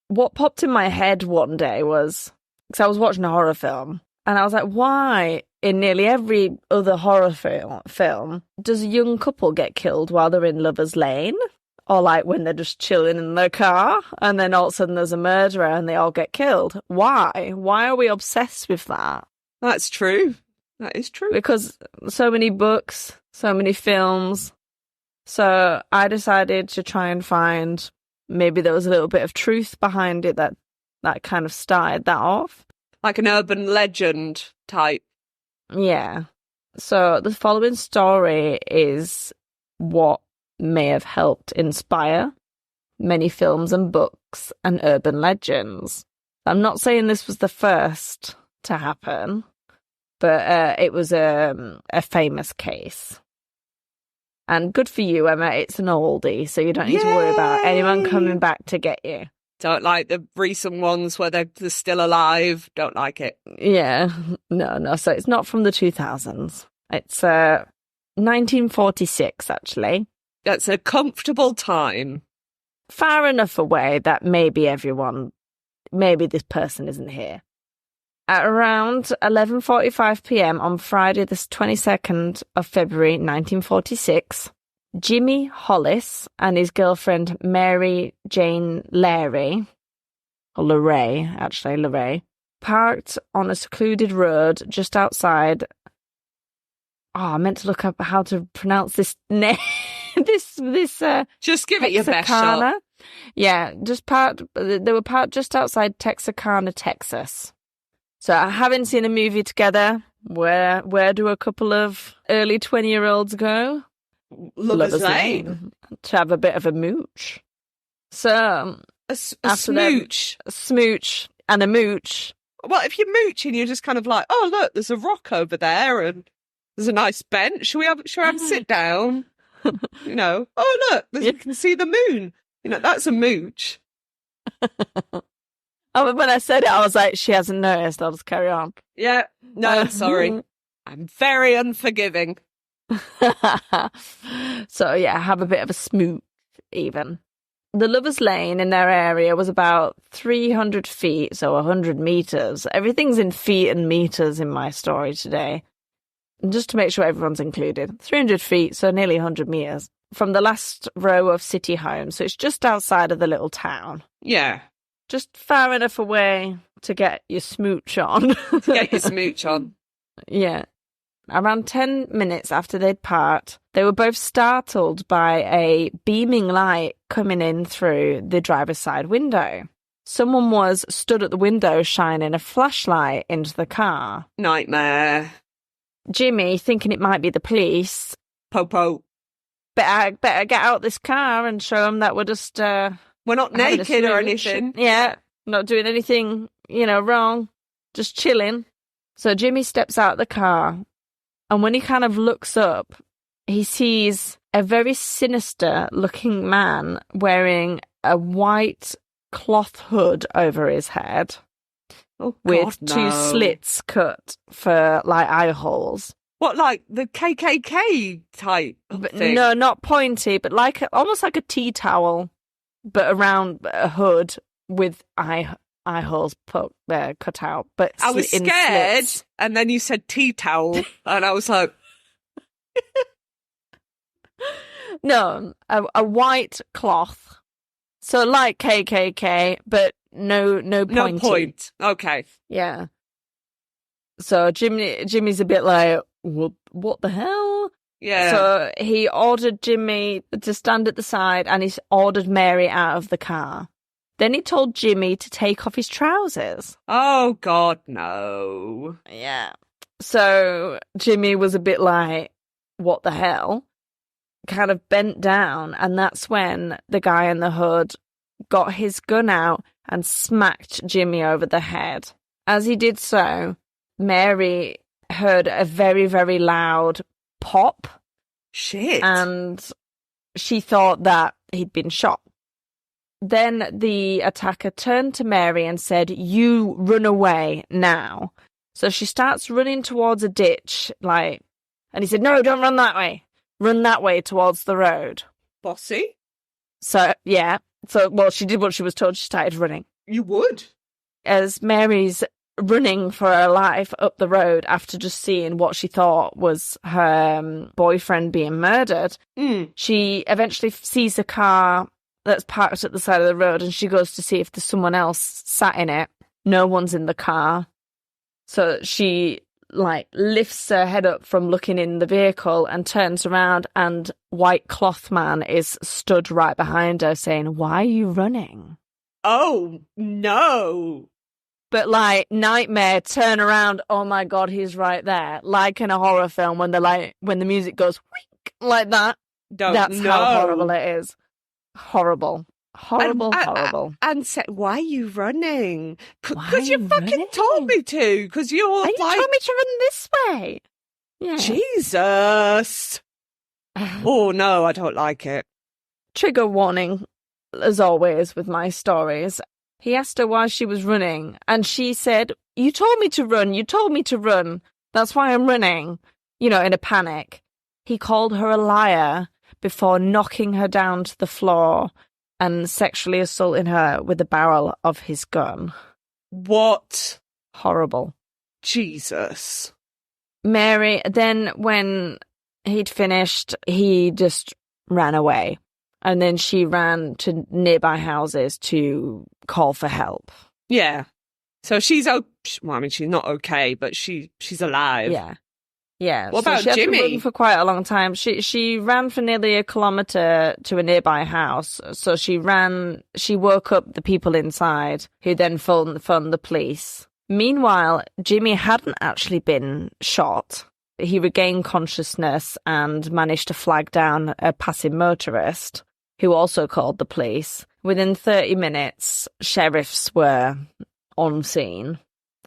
What popped in my head one day was, because I was watching a horror film, and I was like, why in nearly every other horror film does a young couple get killed while they're in Lover's Lane? Or like when they're just chilling in their car, and then all of a sudden there's a murderer and they all get killed? Why? Why are we obsessed with that? That's true. That is true. Because so many books, so many films. So I decided to try and find maybe there was a little bit of truth behind it that kind of started that off. Like an urban legend type. Yeah. So the following story is what may have helped inspire many films and books and urban legends. I'm not saying this was the first to happen, but it was a famous case. And good for you, Emma. It's an oldie, so you don't need to worry about anyone coming back to get you. Don't like the recent ones where they're still alive. Don't like it. Yeah. No. So it's not from the 2000s. It's 1946, actually. That's a comfortable time. Far enough away that maybe this person isn't here. At around 11:45 p.m. on Friday, the 22nd of February, 1946, Jimmy Hollis and his girlfriend Mary Jane Larey, parked on a secluded road just outside I meant to look up how to pronounce this name. this Just give it your best shot. Texarkana. Yeah, they were parked just outside Texarkana, Texas. So having seen a movie together, where do a couple of early 20-year-olds go? Lovers Lane. To have a bit of a mooch. So A smooch. A smooch and a mooch. Well, if you're mooching, you're just kind of like, oh, look, there's a rock over there and there's a nice bench. Shall we have a sit down? You know, oh, look, you can see the moon. You know, that's a mooch. When I said it, I was like, she hasn't noticed. I'll just carry on. Yeah. No, sorry. I'm very unforgiving. So, yeah, have a bit of a smooch even. The Lovers Lane in their area was about 300 feet, so 100 meters. Everything's in feet and meters in my story today. And just to make sure everyone's included. 300 feet, so nearly 100 meters. From the last row of city homes, so it's just outside of the little town. Yeah. Just far enough away to get your smooch on. Get your smooch on. Yeah. Around 10 minutes after they'd parked, they were both startled by a beaming light coming in through the driver's side window. Someone was stood at the window shining a flashlight into the car. Nightmare. Jimmy, thinking it might be the police, Popo. better get out this car and show them that we're just we're not naked or anything. Yeah, not doing anything, wrong. Just chilling. So Jimmy steps out of the car, and when he kind of looks up, he sees a very sinister-looking man wearing a white cloth hood over his head. Oh, with God, two no. slits cut for, like, eye holes. What, like the KKK type thing? No, not pointy, but almost like a tea towel, but around a hood with eye holes cut out. But I was in scared, slits. and then you said tea towel, and I was like... No, a white cloth. So like KKK, but no pointy. No point. Okay. Yeah. So Jimmy's a bit like, what the hell? Yeah. So he ordered Jimmy to stand at the side, and he ordered Mary out of the car. Then he told Jimmy to take off his trousers. Oh, God, no. Yeah. So Jimmy was a bit like, what the hell? Kind of bent down, and that's when the guy in the hood got his gun out and smacked Jimmy over the head. As he did so, Mary heard a very, very loud pop. Shit. And she thought that he'd been shot. Then the attacker turned to Mary and said, "You run away now." So she starts running towards a ditch, and he said, "No, don't run that way. Run that way towards the road." Bossy? So, yeah. So, well, she did what she was told. She started running. You would. As Mary's running for her life up the road after just seeing what she thought was her boyfriend being murdered, she eventually sees a car that's parked at the side of the road, and she goes to see if there's someone else sat in it. No one's in the car. So she lifts her head up from looking in the vehicle and turns around, and white cloth man is stood right behind her saying, "Why are you running?" Oh, no. But nightmare, turn around, oh my God, he's right there. Like in a horror film when the music goes wink, like that. That's how horrible it is. Horrible. Horrible. And said, "Why are you running?" Because you fucking told me to. Because you told me to run this way. Yeah. Jesus. Oh, no, I don't like it. Trigger warning, as always, with my stories. He asked her why she was running, and she said, "You told me to run. You told me to run. That's why I'm running." In a panic. He called her a liar before knocking her down to the floor and sexually assaulting her with the barrel of his gun. What? Horrible. Jesus. Mary, then when he'd finished, he just ran away. And then she ran to nearby houses to call for help. Yeah. So she's she's not okay, but she's alive. Yeah. Yeah. What so about she had Jimmy? to run for quite a long time. She ran for nearly a kilometre to a nearby house. So she woke up the people inside, who then phoned the police. Meanwhile, Jimmy hadn't actually been shot. He regained consciousness and managed to flag down a passing motorist, who also called the police. Within 30 minutes, sheriffs were on scene,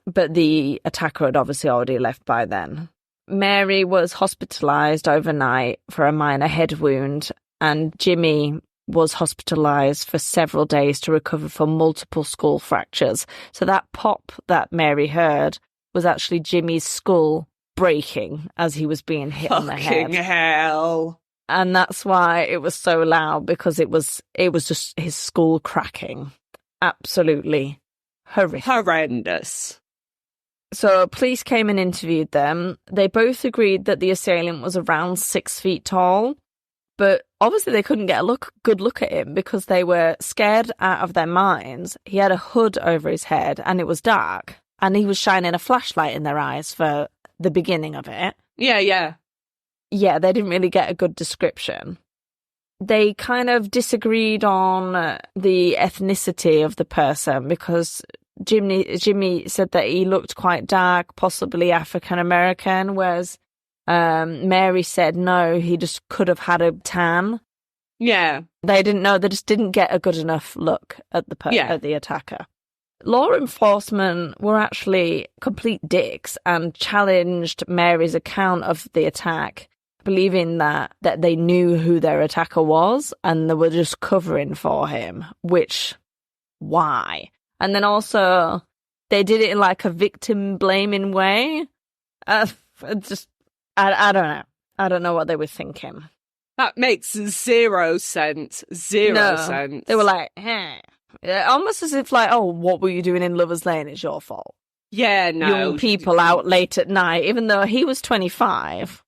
but the attacker had obviously already left by then. Mary was hospitalised overnight for a minor head wound, and Jimmy was hospitalised for several days to recover from multiple skull fractures. So that pop that Mary heard was actually Jimmy's skull breaking as he was being hit on the head. Fucking hell. And that's why it was so loud, because it was just his skull cracking. Absolutely horrendous. So police came and interviewed them. They both agreed that the assailant was around 6 feet tall, but obviously they couldn't get a good look at him because they were scared out of their minds. He had a hood over his head and it was dark, and he was shining a flashlight in their eyes for the beginning of it. Yeah, they didn't really get a good description. They kind of disagreed on the ethnicity of the person, because Jimmy said that he looked quite dark, possibly African American, whereas Mary said no, he just could have had a tan. Yeah. They didn't know. They just didn't get a good enough look at the attacker. Law enforcement were actually complete dicks and challenged Mary's account of the attack, believing that they knew who their attacker was and they were just covering for him, why? And then also, they did it in like a victim-blaming way. I don't know. I don't know what they were thinking. That makes zero sense. Zero sense. They were like, hey. Almost as if like, oh, what were you doing in Lover's Lane? It's your fault. Yeah, no. Young people out late at night, even though he was 25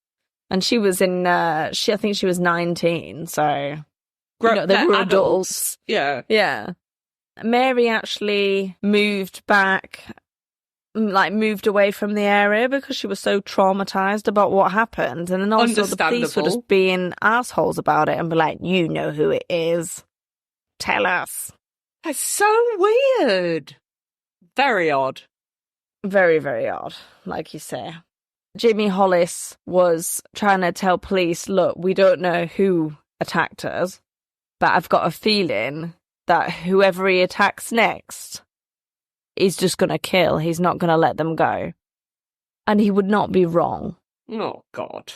and she was I think she was 19. So, they were adults. Yeah. Yeah. Mary actually moved away from the area because she was so traumatized about what happened. And then also the police were just being assholes about it and be like, you know who it is. Tell us. That's so weird. Very odd. Very, very odd, like you say. Jimmy Hollis was trying to tell police, look, we don't know who attacked us, but I've got a feeling that whoever he attacks next is just going to kill. He's not going to let them go. And he would not be wrong. Oh, God.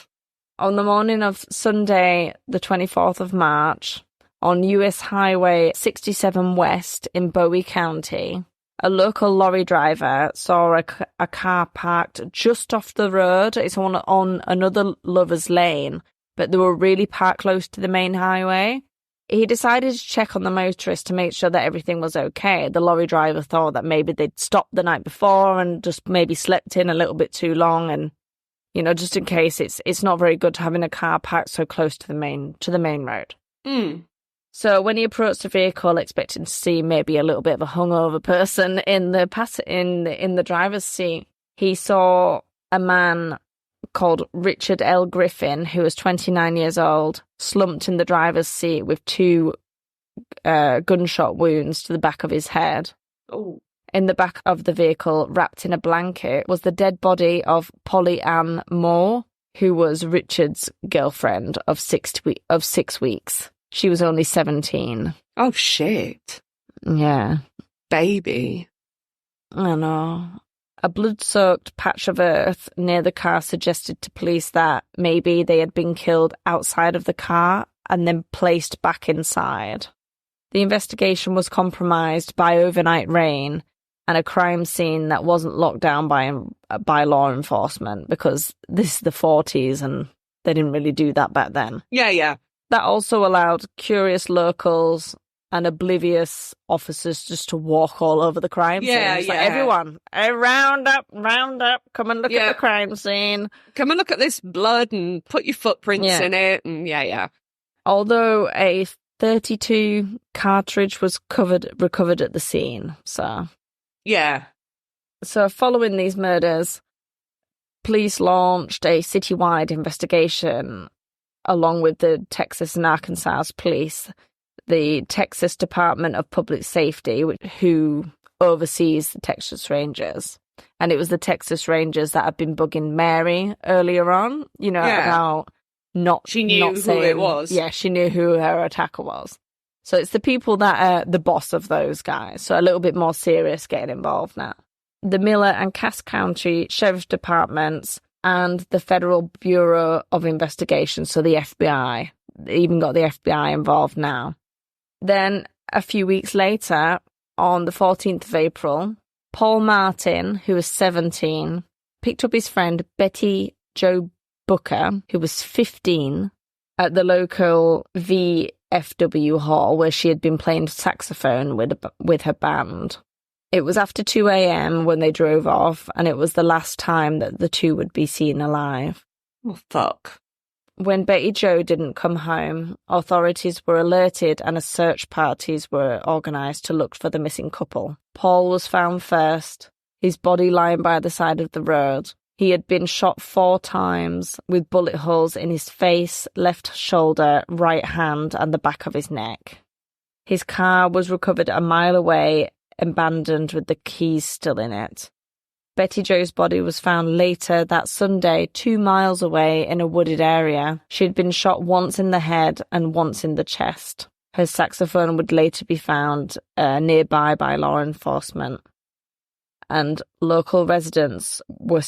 On the morning of Sunday, the 24th of March, on US Highway 67 West in Bowie County, a local lorry driver saw a car parked just off the road. It's on another lover's lane, but they were really parked close to the main highway. He decided to check on the motorist to make sure that everything was okay. The lorry driver thought that maybe they'd stopped the night before and just maybe slept in a little bit too long, and just in case, it's not very good having a car parked so close to the main road. Mm. So when he approached the vehicle, expecting to see maybe a little bit of a hungover person in the driver's seat, he saw a man called Richard L. Griffin, who was 29 years old, slumped in the driver's seat with 2 gunshot wounds to the back of his head. Oh. In the back of the vehicle, wrapped in a blanket, was the dead body of Polly Ann Moore, who was Richard's girlfriend of 6 weeks. She was only 17. Oh, shit. Yeah. Baby. I know. A blood-soaked patch of earth near the car suggested to police that maybe they had been killed outside of the car and then placed back inside. The investigation was compromised by overnight rain and a crime scene that wasn't locked down by law enforcement, because this is the 40s and they didn't really do that back then. Yeah. That also allowed curious locals and oblivious officers just to walk all over the crime scene. It's like, everyone, round up, come and look at the crime scene. Come and look at this blood and put your footprints in it. And yeah. Although a .32 cartridge was recovered at the scene. So yeah. So following these murders, Police launched a citywide investigation along with the Texas and Arkansas police, the Texas Department of Public Safety, who oversees the Texas Rangers. And it was the Texas Rangers that had been bugging Mary earlier on, about She knew who it was. Yeah, she knew who her attacker was. So it's the people that are the boss of those guys. So a little bit more serious getting involved now. The Miller and Cass County Sheriff's Departments and the Federal Bureau of Investigation, so the FBI. They even got the FBI involved now. Then a few weeks later, on the 14th of April, Paul Martin, who was 17, picked up his friend Betty Jo Booker, who was 15, at the local VFW hall where she had been playing saxophone with her band. It was after 2 a.m. when they drove off, and it was the last time that the two would be seen alive. Oh, fuck. When Betty Jo didn't come home, authorities were alerted and search parties were organised to look for the missing couple. Paul was found first, his body lying by the side of the road. He had been shot 4 times with bullet holes in his face, left shoulder, right hand and the back of his neck. His car was recovered a mile away, abandoned with the keys still in it. Betty Jo's body was found later that Sunday 2 miles away in a wooded area. She had been shot once in the head and once in the chest. Her saxophone would later be found nearby by law enforcement. And local residents were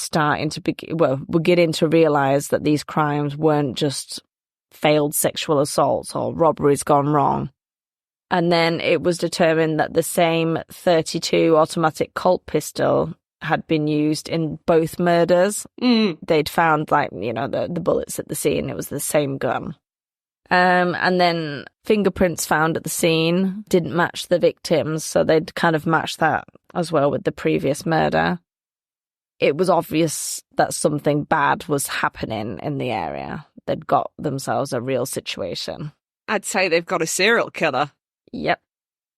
beginning to realise that these crimes weren't just failed sexual assaults or robberies gone wrong. And then it was determined that the same .32 automatic Colt pistol had been used in both murders. They'd found, the bullets at the scene. It was the same gun. And then fingerprints found at the scene didn't match the victims, so they'd kind of matched that as well with the previous murder. It was obvious that something bad was happening in the area. They'd got themselves a real situation. I'd say they've got a serial killer. Yep.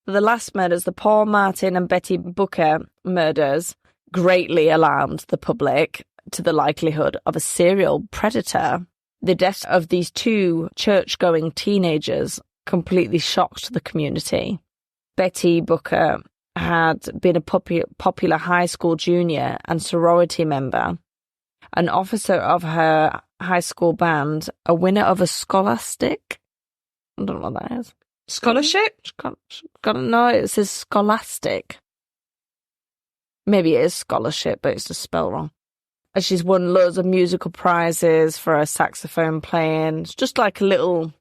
The last murders, the Paul Martin and Betty Booker murders, greatly alarmed the public to the likelihood of a serial predator. The deaths of these 2 church-going teenagers completely shocked the community. Betty Booker had been a popular high school junior and sorority member, an officer of her high school band, a winner of a scholastic. I don't know what that is. Scholarship? No, it says scholastic. Maybe it is scholarship, but it's just spelled wrong. And she's won loads of musical prizes for her saxophone playing. It's just like a little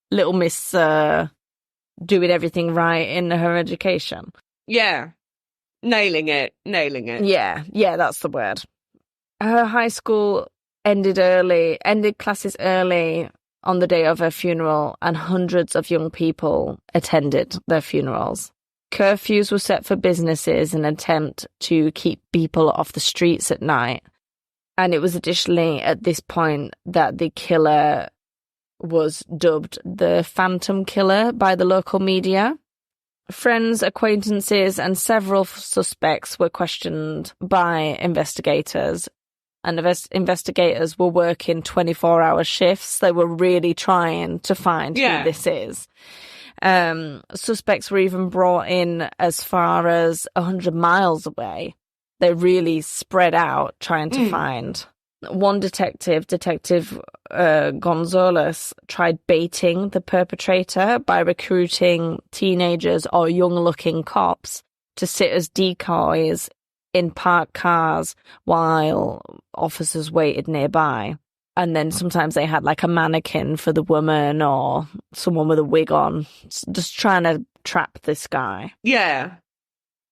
miss doing everything right in her education. Yeah. Nailing it. Yeah, that's the word. Her high school ended classes early on the day of her funeral, and hundreds of young people attended their funerals. Curfews were set for businesses in an attempt to keep people off the streets at night. And it was additionally at this point that the killer was dubbed the Phantom Killer by the local media. Friends, acquaintances, and several suspects were questioned by investigators. And investigators were working 24-hour shifts. They were really trying to find who this is. Suspects were even brought in as far as 100 miles away. They really spread out trying to find. One Detective Gonzalez, tried baiting the perpetrator by recruiting teenagers or young-looking cops to sit as decoys in parked cars while officers waited nearby. And then sometimes they had like a mannequin for the woman or someone with a wig on, just trying to trap this guy. Yeah.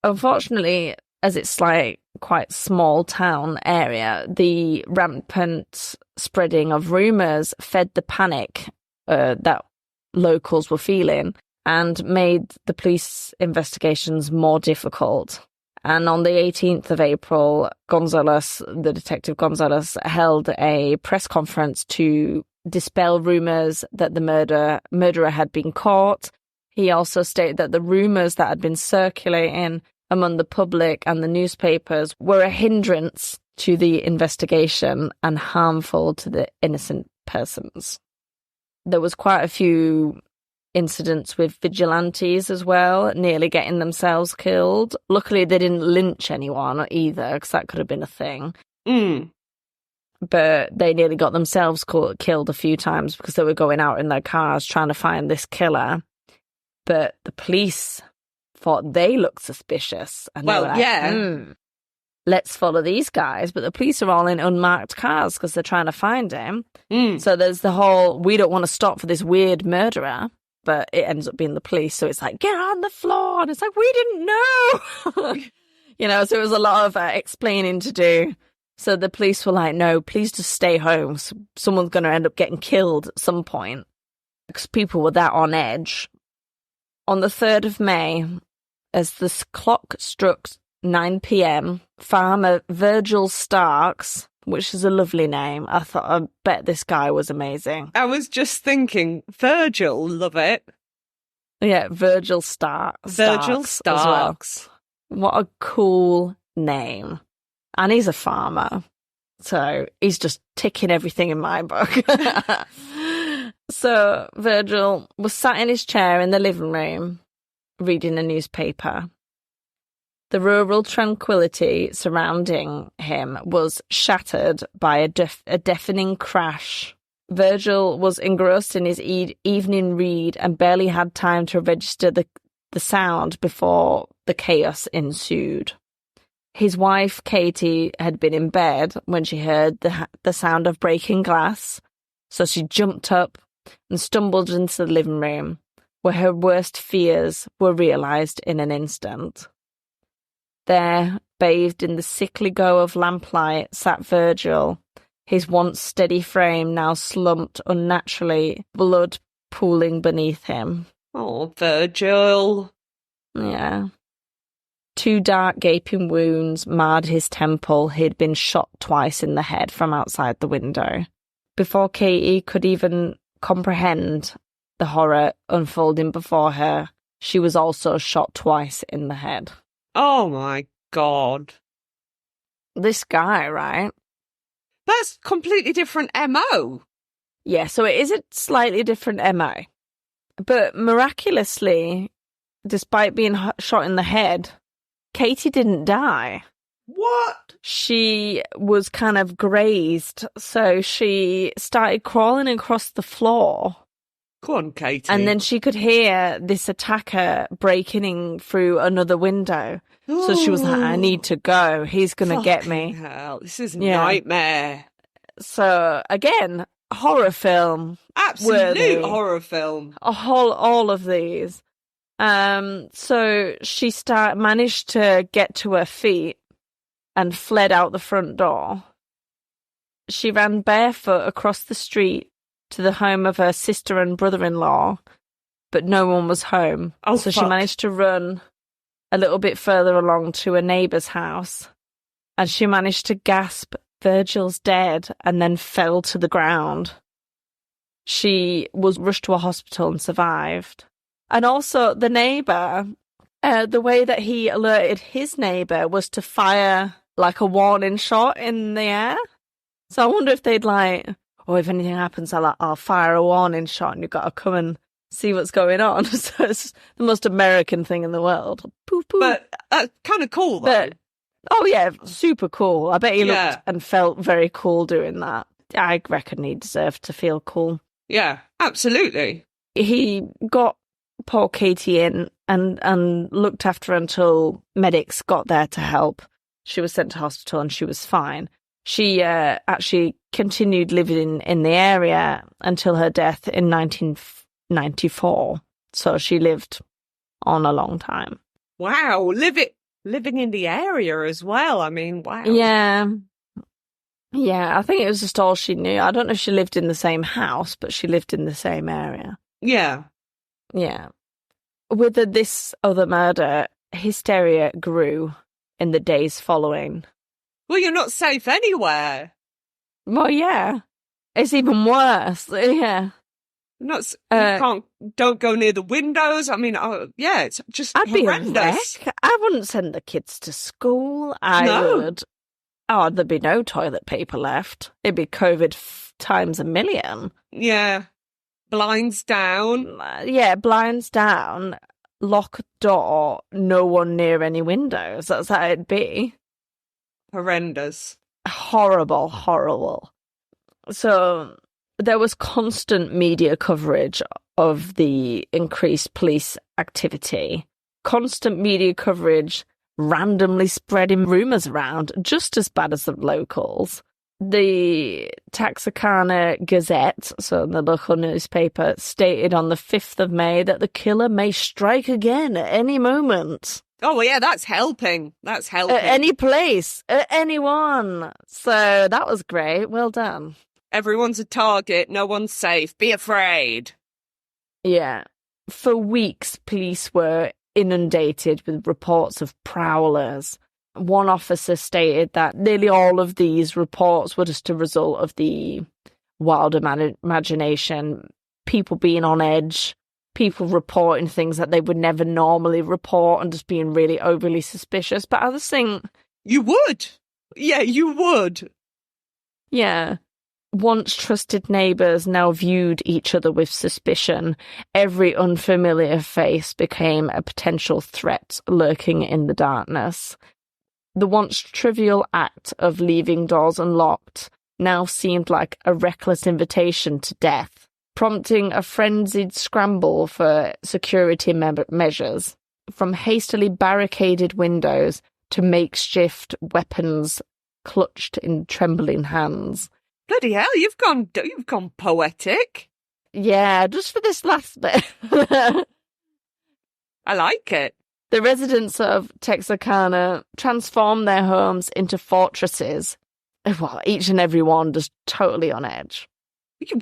Unfortunately, as it's like quite small town area, the rampant spreading of rumours fed the panic that locals were feeling and made the police investigations more difficult. And on the 18th of April, the Detective Gonzalez, held a press conference to dispel rumours that the murderer had been caught. He also stated that the rumours that had been circulating among the public and the newspapers were a hindrance to the investigation and harmful to the innocent persons. There was quite a few incidents with vigilantes as well, nearly getting themselves killed. Luckily, they didn't lynch anyone either, because that could have been a thing. But they nearly got themselves killed a few times because they were going out in their cars trying to find this killer. But the police thought they looked suspicious. And they were like, let's follow these guys. But the police are all in unmarked cars because they're trying to find him. So there's the whole, we don't want to stop for this weird murderer. But it ends up being the police. So it's like, get on the floor. And it's like, we didn't know. So it was a lot of explaining to do. So the police were like, no, please just stay home. Someone's going to end up getting killed at some point. Because people were that on edge. On the 3rd of May, as the clock struck 9 p.m, farmer Virgil Starks, which is a lovely name. I bet this guy was amazing. I was just thinking, Virgil, love it. Yeah, Virgil Starks. Virgil Starks. Well. What a cool name. And he's a farmer. So he's just ticking everything in my book. So Virgil was sat in his chair in the living room, reading a newspaper. The rural tranquility surrounding him was shattered by a deafening crash. Virgil was engrossed in his evening read and barely had time to register the sound before the chaos ensued. His wife, Katie, had been in bed when she heard the sound of breaking glass, so she jumped up and stumbled into the living room, where her worst fears were realised in an instant. There, bathed in the sickly glow of lamplight, sat Virgil, his once steady frame now slumped unnaturally, blood pooling beneath him. Oh, Virgil. Yeah. 2 dark gaping wounds marred his temple. He'd been shot twice in the head from outside the window. Before Katie could even comprehend the horror unfolding before her, she was also shot twice in the head. Oh my God. This guy, right? That's completely different MO. Yeah, so it is a slightly different MO. But miraculously, despite being shot in the head, Katie didn't die. What? She was kind of grazed, so she started crawling across the floor. Go on, Katie. And then she could hear this attacker breaking in through another window. Ooh. So she was like, I need to go. He's going to get me. Hell, this is a nightmare. So, again, horror film. Absolute horror film. All of these. So she managed to get to her feet and fled out the front door. She ran barefoot across the street to the home of her sister and brother-in-law, but no one was home. Oh, so fuck. She managed to run a little bit further along to a neighbour's house, and she managed to gasp, Virgil's dead, and then fell to the ground. She was rushed to a hospital and survived. And also the neighbour, the way that he alerted his neighbour was to fire like a warning shot in the air. So I wonder if they'd if anything happens, I'll fire a warning shot and you've got to come and see what's going on. So it's the most American thing in the world. Poo poo. But that's kind of cool, though. Oh, yeah, super cool. I bet he looked and felt very cool doing that. I reckon he deserved to feel cool. Yeah, absolutely. He got poor Katie in and looked after her until medics got there to help. She was sent to hospital and she was fine. She actually continued living in the area until her death in 1994. So she lived on a long time. Wow, living in the area as well. I mean, wow. Yeah. Yeah, I think it was just all she knew. I don't know if she lived in the same house, but she lived in the same area. Yeah. Yeah. With this other murder, hysteria grew in the days following. Well, you're not safe anywhere. Well, yeah. It's even worse. Yeah. Don't go near the windows. I mean, it's just I'd horrendous. be a wreck. I wouldn't send the kids to school. I would Oh, there'd be no toilet paper left. It'd be COVID times a million. Yeah. Blinds down. Yeah, blinds down, lock door, no one near any windows. That's how it'd be. Horrendous. Horrible, horrible. So there was constant media coverage of the increased police activity. Constant media coverage randomly spreading rumours around, just as bad as the locals. The Texarkana Gazette, so the local newspaper, stated on the 5th of May that the killer may strike again at any moment. Oh, well, yeah, that's helping. That's helping. At any place, at anyone. So that was great. Well done. Everyone's a target. No one's safe. Be afraid. Yeah. For weeks, police were inundated with reports of prowlers. One officer stated that nearly all of these reports were just a result of the wild imagination, people being on edge, people reporting things that they would never normally report and just being really overly suspicious. But I just think... You would. Yeah, you would. Yeah. Once trusted neighbours now viewed each other with suspicion. Every unfamiliar face became a potential threat lurking in the darkness. The once trivial act of leaving doors unlocked now seemed like a reckless invitation to death, prompting a frenzied scramble for security measures, from hastily barricaded windows to makeshift weapons clutched in trembling hands. Bloody hell, you've gone poetic. Yeah, just for this last bit. I like it. The residents of Texarkana transformed their homes into fortresses. Well, each and every one just totally on edge.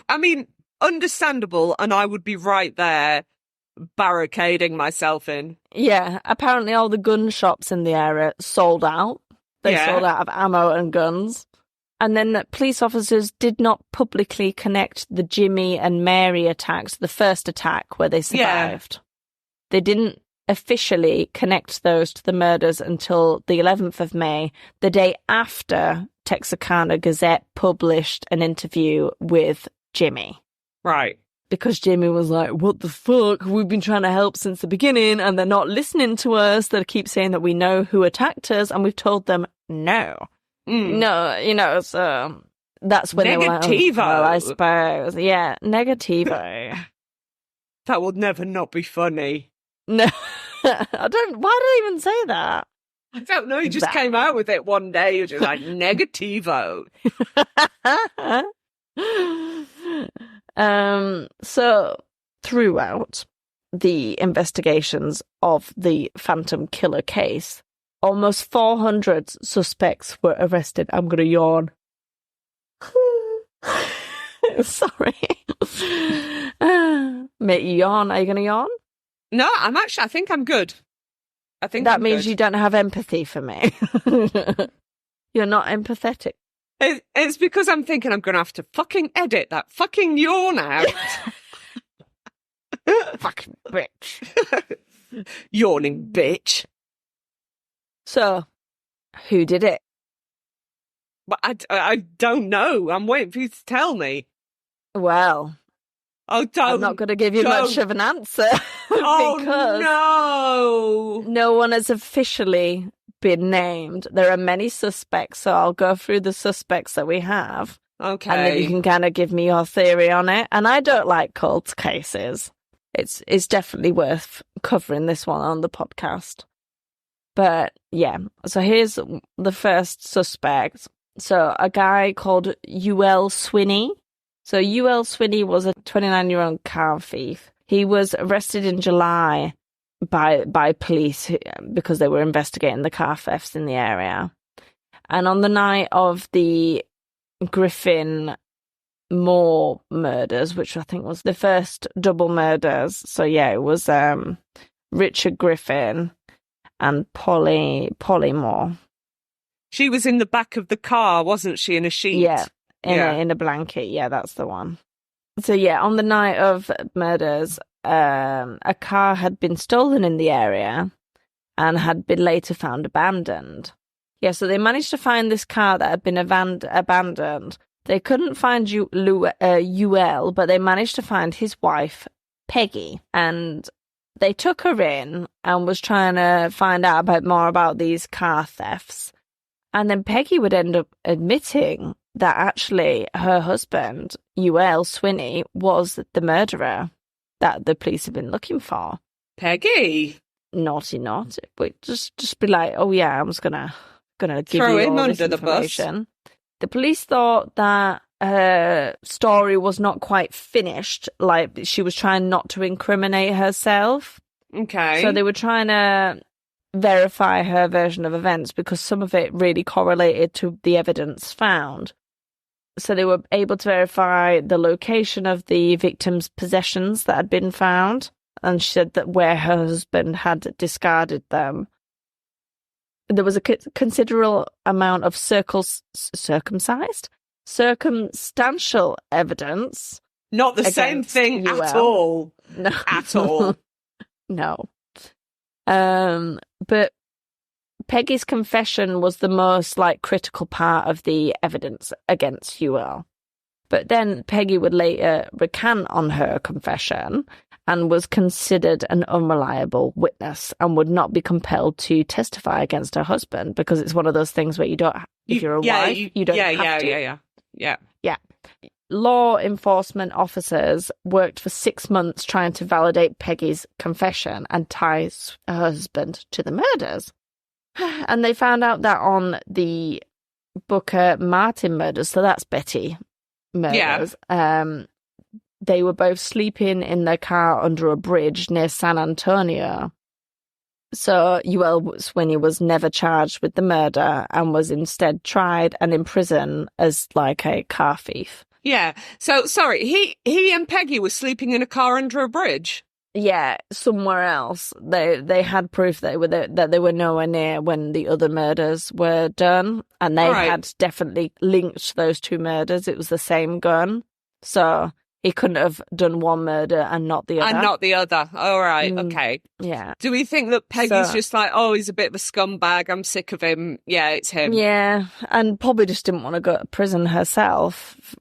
I mean, understandable, and I would be right there barricading myself in. Yeah, apparently all the gun shops in the area sold out. They sold out of ammo and guns. And then police officers did not publicly connect the Jimmy and Mary attacks, the first attack where they survived. Yeah. They didn't officially connect those to the murders until the 11th of May, the day after Texarkana Gazette published an interview with Jimmy. Right. Because Jimmy was like, what the fuck? We've been trying to help since the beginning and they're not listening to us. They keep saying that we know who attacked us and we've told them no. No, so that's when Negativo. They were like, oh, I suppose. Yeah, negativo. That would never not be funny. No, why did I even say that? I don't know, you just came out with it one day, you're just like, negativo. So, throughout the investigations of the Phantom Killer case, almost 400 suspects were arrested. I'm going to yawn. Sorry. Mate, you yawn. Are you going to yawn? No, I think I'm good. I think that means you don't have empathy for me. You're not empathetic. It's because I'm thinking I'm going to have to fucking edit that fucking yawn out. Fucking bitch. Yawning bitch. So, who did it? But I don't know. I'm waiting for you to tell me. Well, I'm not going to give you much of an answer. Oh, because no one has officially been named. There are many suspects, so I'll go through the suspects that we have. Okay. And then you can kind of give me your theory on it. And I don't like cold cases. It's definitely worth covering this one on the podcast. But yeah, so here's the first suspect. So a guy called UL Swinney. So UL Swinney was a 29-year-old car thief. He was arrested in July by police because they were investigating the car thefts in the area. And on the night of the Griffin Moore murders, which I think was the first double murders. So yeah, it was Richard Griffin and Polly Moore. She was in the back of the car, wasn't she, in a sheet? Yeah, in a blanket. Yeah, that's the one. So yeah, on the night of murders, a car had been stolen in the area and had been later found abandoned. Yeah, so they managed to find this car that had been abandoned. They couldn't find UL, but they managed to find his wife, Peggy, and they took her in and was trying to find out more about these car thefts. And then Peggy would end up admitting that actually her husband, UL Swinney, was the murderer that the police have been looking for. Peggy? Naughty. But just be like, oh yeah, I'm just gonna give throw you him all this under the bus. information. The police thought that her story was not quite finished, like she was trying not to incriminate herself. Okay. So they were trying to verify her version of events because some of it really correlated to the evidence found. So they were able to verify the location of the victim's possessions that had been found, and she said that where her husband had discarded them. There was a considerable amount of circumstantial evidence. Not the same thing at all. No. At all. No. But Peggy's confession was the most critical part of the evidence against UL. But then Peggy would later recant on her confession and was considered an unreliable witness and would not be compelled to testify against her husband because it's one of those things where you don't, if you're a wife, you don't have to. Yeah. Law enforcement officers worked for 6 months trying to validate Peggy's confession and tie her husband to the murders. And they found out that on the Booker Martin murders, so that's Betty murders, they were both sleeping in their car under a bridge near San Antonio. So UL Swinney was never charged with the murder and was instead tried and imprisoned as a car thief. Yeah. So, sorry, he and Peggy were sleeping in a car under a bridge? Yeah, somewhere else. They had proof that they were nowhere near when the other murders were done, and they had definitely linked those two murders. It was the same gun. So he couldn't have done one murder and not the other. All right, okay. Yeah. Do we think that Peggy's just he's a bit of a scumbag, I'm sick of him, yeah, it's him? Yeah, and probably just didn't want to go to prison herself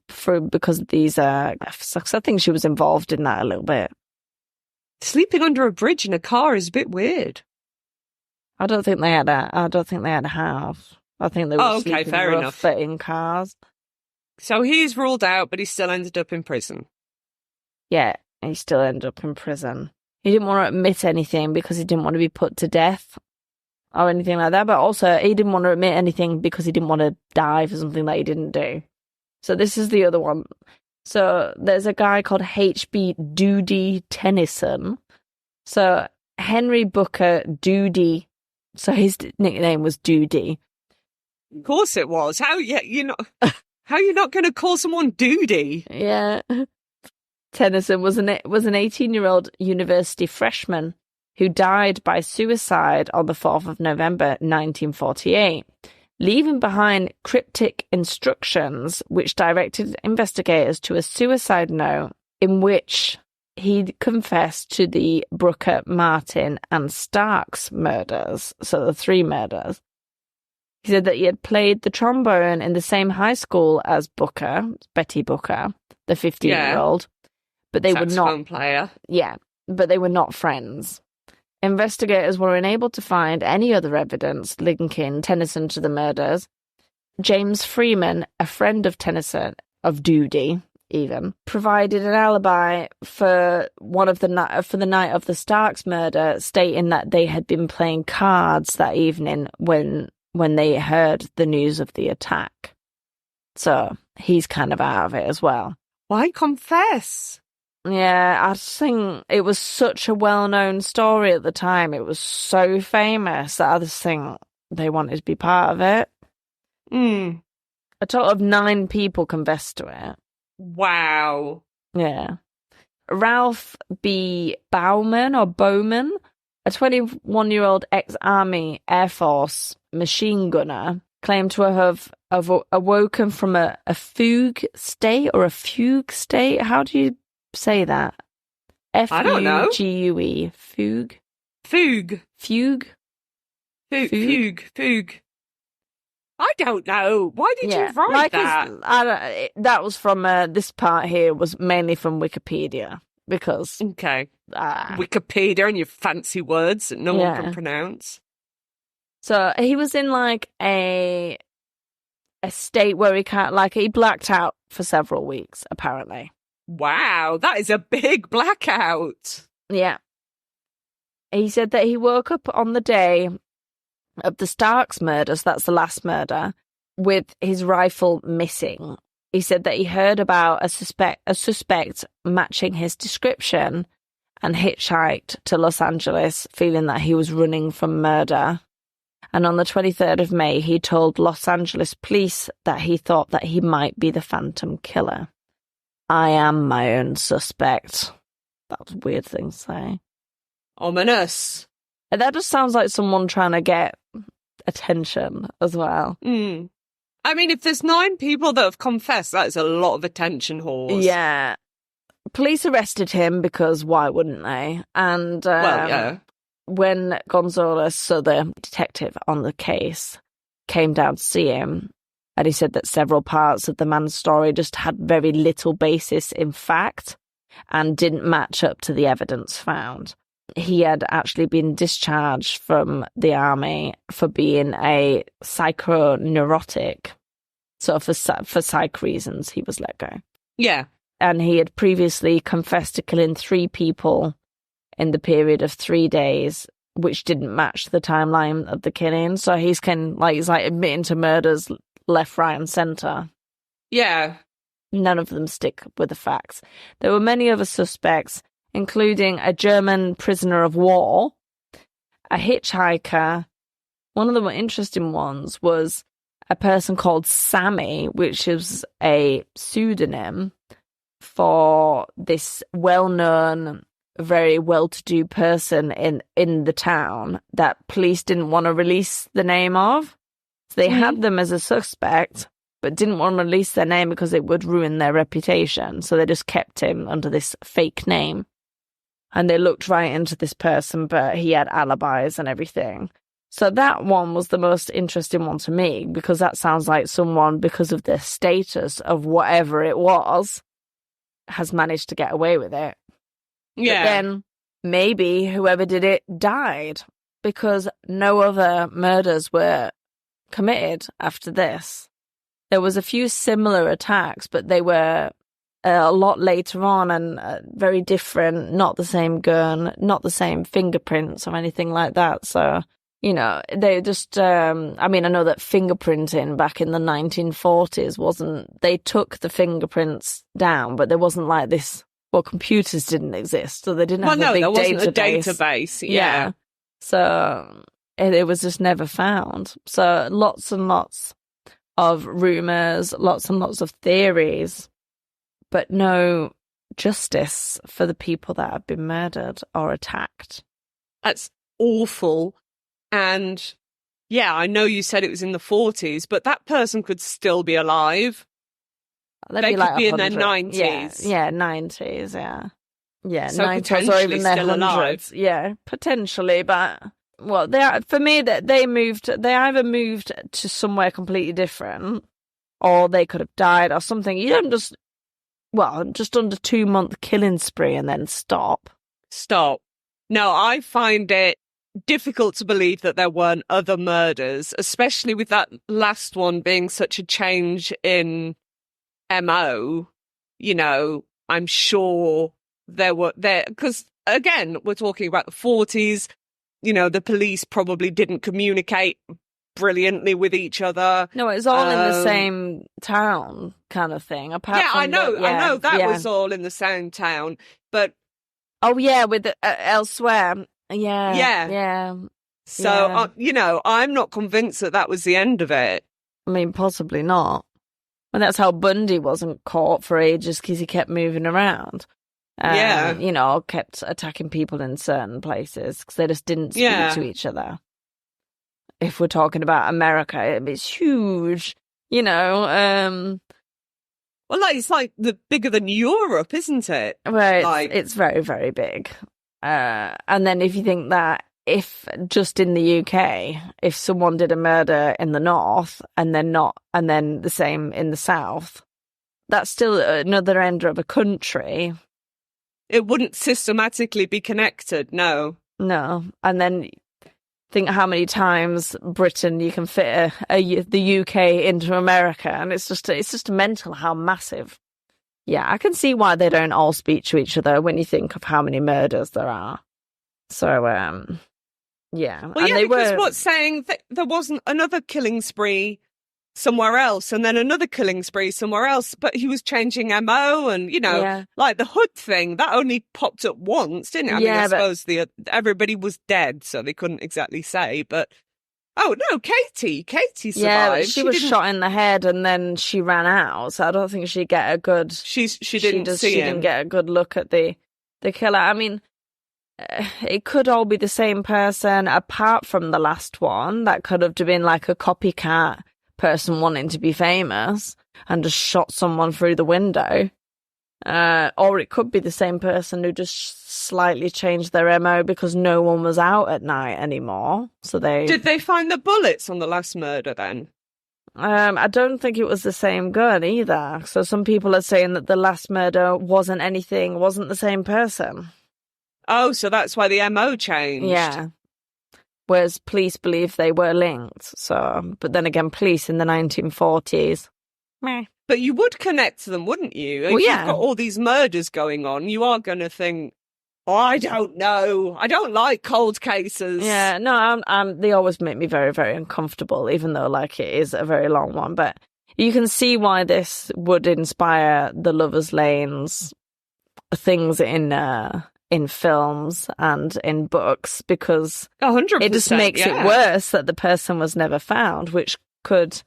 because of these thefts. I think she was involved in that a little bit. Sleeping under a bridge in a car is a bit weird. I don't think they had a house. I think they were sleeping fair enough. In cars. So he's ruled out, but he still ended up in prison. Yeah, he still ended up in prison. He didn't want to admit anything because he didn't want to be put to death or anything like that. But also, he didn't want to admit anything because he didn't want to die for something that he didn't do. So this is the other one. So there's a guy called H.B. Doody Tennyson. So Henry Booker Doody. So his nickname was Doody. Of course it was. How you not going to call someone Doody? Yeah. Tennyson was an 18-year-old university freshman who died by suicide on the 4th of November 1948, leaving behind cryptic instructions which directed investigators to a suicide note in which he'd confessed to the Brooker, Martin and Starks murders, so the 3 murders. He said that he had played the trombone in the same high school as Booker, Betty Booker, the 15-year-old. But they were not player. Yeah, but they were not friends. Investigators were unable to find any other evidence linking Tennyson to the murders. James Freeman, a friend of Tennyson, of Doody even, provided an alibi for the night of the Starks murder, stating that they had been playing cards that evening when they heard the news of the attack. So he's kind of out of it as well. Why confess? Yeah, I think it was such a well-known story at the time. It was so famous that I just think they wanted to be part of it. A total of 9 people confessed to it. Wow. Yeah. Ralph B. Bowman, a 21-year-old ex-Army Air Force machine gunner, claimed to have awoken from a fugue state or a fugue state. How do you say that? I don't know. F-U-G-U-E. Fugue? Fugue. Fugue? Fugue. I don't know. Why did you write like that? that was from this part here was mainly from Wikipedia because Okay. Wikipedia and your fancy words that no one can pronounce. So he was in like a state where he blacked out for several weeks, apparently. Wow, that is a big blackout. Yeah. He said that he woke up on the day of the Starks murders, that's the last murder, with his rifle missing. He said that he heard about a suspect matching his description and hitchhiked to Los Angeles, feeling that he was running from murder. And on the 23rd of May, he told Los Angeles police that he thought that he might be the Phantom Killer. I am my own suspect. That was a weird thing to say. Ominous. That just sounds like someone trying to get attention as well. Mm. I mean, if there's 9 people that have confessed, that is a lot of attention whores. Yeah. Police arrested him because why wouldn't they? And well, yeah. When Gonzalez, so the detective on the case, came down to see him, and he said that several parts of the man's story just had very little basis in fact and didn't match up to the evidence found. He had actually been discharged from the army for being a psychoneurotic. So for psych reasons, he was let go. Yeah. And he had previously confessed to killing 3 people in the period of 3 days, which didn't match the timeline of the killing. So he's admitting to murders left, right, and centre. Yeah. None of them stick with the facts. There were many other suspects, including a German prisoner of war, a hitchhiker. One of the more interesting ones was a person called Sammy, which is a pseudonym for this well-known, very well-to-do person in the town that police didn't want to release the name of. So they had them as a suspect, but didn't want to release their name because it would ruin their reputation. So they just kept him under this fake name. And they looked right into this person, but he had alibis and everything. So that one was the most interesting one to me, because that sounds like someone, because of the status of whatever it was, has managed to get away with it. Yeah. But then maybe whoever did it died, because no other murders were committed after this. There was a few similar attacks, but they were a lot later on and very different, not the same gun, not the same fingerprints or anything like that. So, you know, they just, I know that fingerprinting back in the 1940s they took the fingerprints down, but there wasn't like this, computers didn't exist, so they didn't have a big database. There wasn't a database, yeah. So it was just never found. So lots and lots of rumours, lots and lots of theories, but no justice for the people that have been murdered or attacked. That's awful. And yeah, I know you said it was in the 40s, but that person could still be alive. They could be in their 90s. Yeah, 90s, yeah. Yeah, so 90s or even their still 100s. Alive. Yeah, potentially, but for me, they either moved to somewhere completely different, or they could have died or something. You don't just under 2-month killing spree and then stop. No, I find it difficult to believe that there weren't other murders, especially with that last one being such a change in MO. You know, I'm sure there, because again, we're talking about the 40s. You know, the police probably didn't communicate brilliantly with each other. No, it was all in the same town kind of thing. I know that was all in the same town, but with elsewhere. Yeah. So, I'm not convinced that was the end of it. I mean, possibly not. And that's how Bundy wasn't caught for ages, because he kept moving around. Kept attacking people in certain places because they just didn't speak to each other. If we're talking about America, it's huge, Well, it's like bigger than Europe, isn't it? Right, it's very, very big. And then if you think that if just in the UK, if someone did a murder in the north and then the same in the south, that's still another end of a country. It wouldn't systematically be connected, no. No. And then think how many times Britain you can fit the UK into America, and it's just mental how massive. Yeah, I can see why they don't all speak to each other when you think of how many murders there are. So, yeah. Well, yeah, because what's saying that there wasn't another killing spree somewhere else and then another killing spree somewhere else, but he was changing MO and, like the hood thing, that only popped up once, didn't it? I mean, I suppose everybody was dead, so they couldn't exactly say, but... Oh, no, Katie survived. Yeah, she was shot in the head and then she ran out, so I don't think she'd get a good... She didn't get a good look at the killer. I mean... it could all be the same person apart from the last one. That could have been like a copycat person wanting to be famous and just shot someone through the window. Or it could be the same person who just slightly changed their MO because no one was out at night anymore. So Did they find the bullets on the last murder then? I don't think it was the same gun either. So some people are saying that the last murder wasn't the same person. Oh, so that's why the MO changed. Yeah. Whereas police believe they were linked. So, but then again, police in the 1940s. Meh. But you would connect them, wouldn't you? Well, if yeah. You've got all these murders going on, you are going to think, I don't know. I don't like cold cases. Yeah, no, they always make me very, very uncomfortable, even though, like, it is a very long one. But you can see why this would inspire the Lovers Lanes things in films and in books, because 100%, it just makes it worse that the person was never found, which could,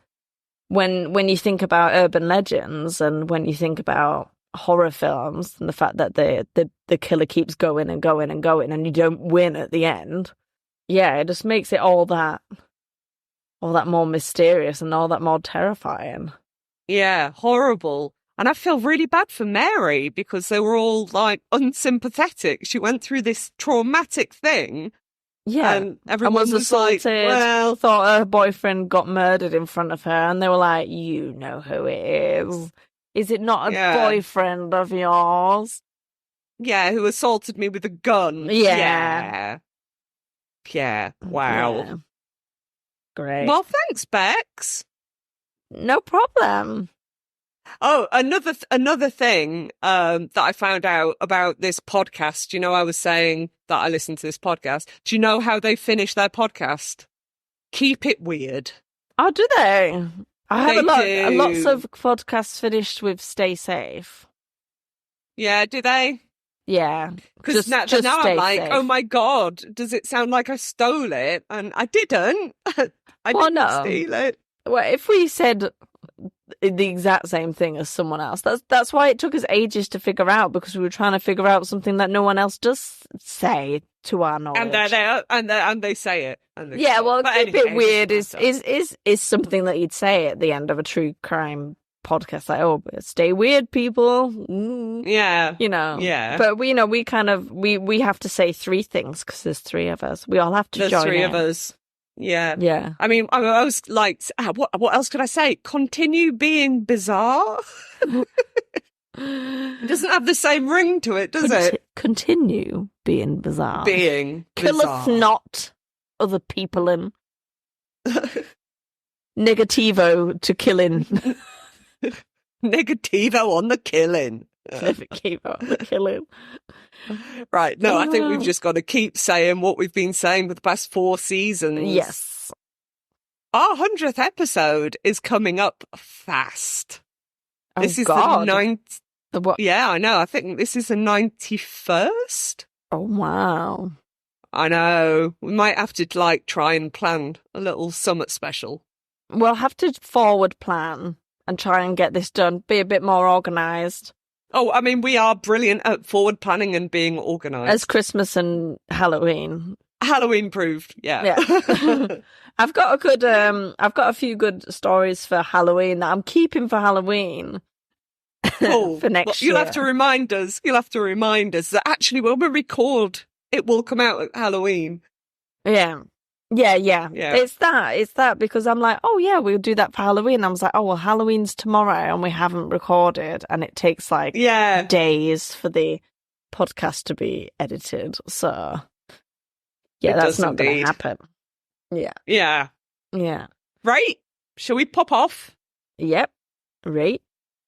when you think about urban legends and when you think about horror films and the fact that the killer keeps going and going and going and you don't win at the end, it just makes it all that more mysterious and all that more terrifying. Yeah, horrible. And I feel really bad for Mary because they were all, like, unsympathetic. She went through this traumatic thing. Yeah. And everyone was assaulted. Like, well... Thought her boyfriend got murdered in front of her. And they were like, you know who it is. Is it not a boyfriend of yours? Yeah, who assaulted me with a gun. Yeah. Yeah. Wow. Yeah. Great. Well, thanks, Bex. No problem. Oh, another thing that I found out about this podcast. You know, I was saying that I listened to this podcast. Do you know how they finish their podcast? Keep it weird. Oh, do they? I have lots of podcasts finished with "Stay safe." Yeah, do they? Yeah, because now I'm like, safe. Oh my god, does it sound like I stole it? And I didn't. I didn't steal it. Well, if we said the exact same thing as someone else, that's why it took us ages to figure out, because we were trying to figure out something that no one else does say to our knowledge. And they say it. Well, keep it weird is something that you'd say at the end of a true crime podcast, like, oh, stay weird, people. Yeah, Yeah, but we we have to say three things because there's three of us. We all have to join. There's three in. of us. Yeah. Yeah. I mean, I was like, what else could I say? Continue being bizarre. It doesn't have the same ring to it, does it? Continue being bizarre. Being Kill us not, other people in. Negativo to killing. Negativo on the killing. Negativo on the killing. Right, no, I think we've just got to keep saying what we've been saying for the past 4 seasons. Yes. Our 100th episode is coming up fast. Oh, this is God. the 9th. What? Yeah, I know. I think this is the 91st. Oh, wow. I know. We might have to, like, try and plan a little summit special. We'll have to forward plan and try and get this done. Be a bit more organised. Oh, I mean, we are brilliant at forward planning and being organised. As Christmas and Halloween. Halloween proved, yeah. I've got a few good stories for Halloween that I'm keeping for Halloween. For next year. You'll have to remind us that actually when we record, it will come out at Halloween. Yeah. Yeah. Yeah. It's that because I'm like, oh yeah, we'll do that for Halloween. I was like, oh well, Halloween's tomorrow and we haven't recorded, and it takes like days for the podcast to be edited. So yeah, that's not going to happen. Yeah. Yeah. Yeah. Right. Shall we pop off? Yep. Right.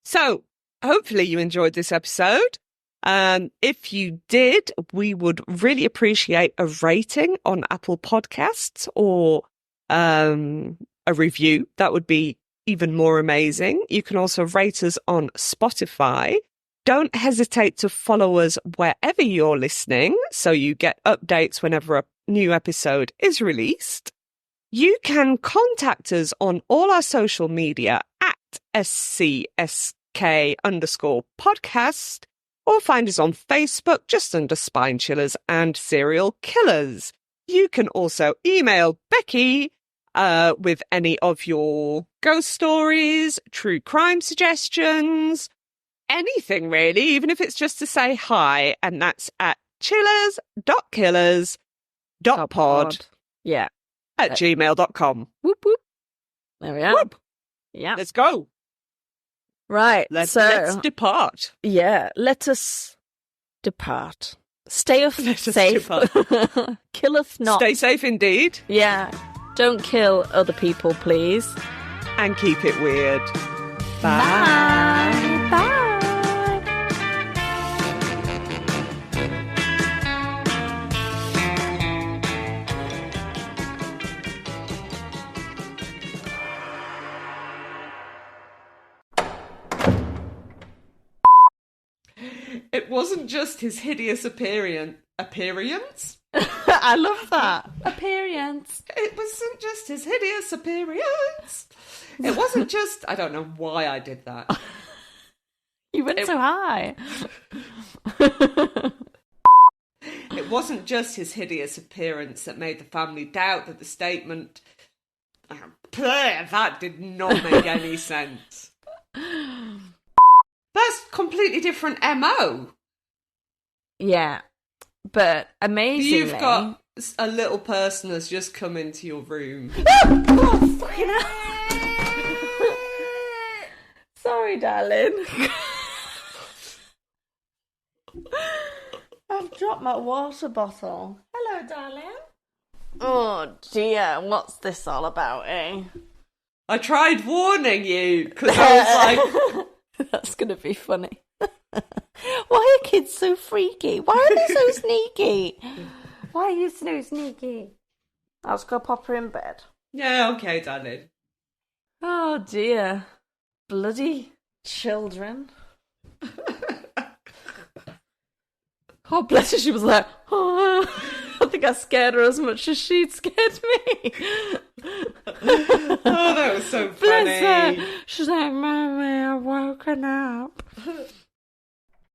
So hopefully you enjoyed this episode. If you did, we would really appreciate a rating on Apple Podcasts or a review. That would be even more amazing. You can also rate us on Spotify. Don't hesitate to follow us wherever you're listening so you get updates whenever a new episode is released. You can contact us on all our social media at SCSK_podcast or find us on Facebook just under Spine Chillers and Serial Killers. You can also email Becky with any of your ghost stories, true crime suggestions, anything really, even if it's just to say hi, and that's at chillers.killers.pod yeah at gmail.com. Whoop whoop. There we are. Whoop. Yeah. Let's go. Right. Let's depart. Yeah. Let us depart. Stay safe. Killeth not. Stay safe indeed. Yeah. Don't kill other people, please. And keep it weird. Bye. Bye. Bye. It wasn't just his hideous appearance. I love that. Appearance. It wasn't just his hideous appearance. It wasn't just... I don't know why I did that. You went so high. It wasn't just his hideous appearance that made the family doubt that the statement... That did not make any sense. That's completely different MO. Yeah, but amazingly... You've got a little person that's just come into your room. Sorry, darling. I've dropped my water bottle. Hello, darling. Oh, dear. What's this all about, eh? I tried warning you, because I was like... That's going to be funny. Why are kids so freaky? Why are they so sneaky? Why are you so sneaky? I'll just go pop her in bed. Yeah, okay, darling. Oh, dear. Bloody children. Oh, bless her. She was like, oh, I think I scared her as much as she'd scared me. Oh, that was so funny. Bless her. She's like, Mommy, I've woken up.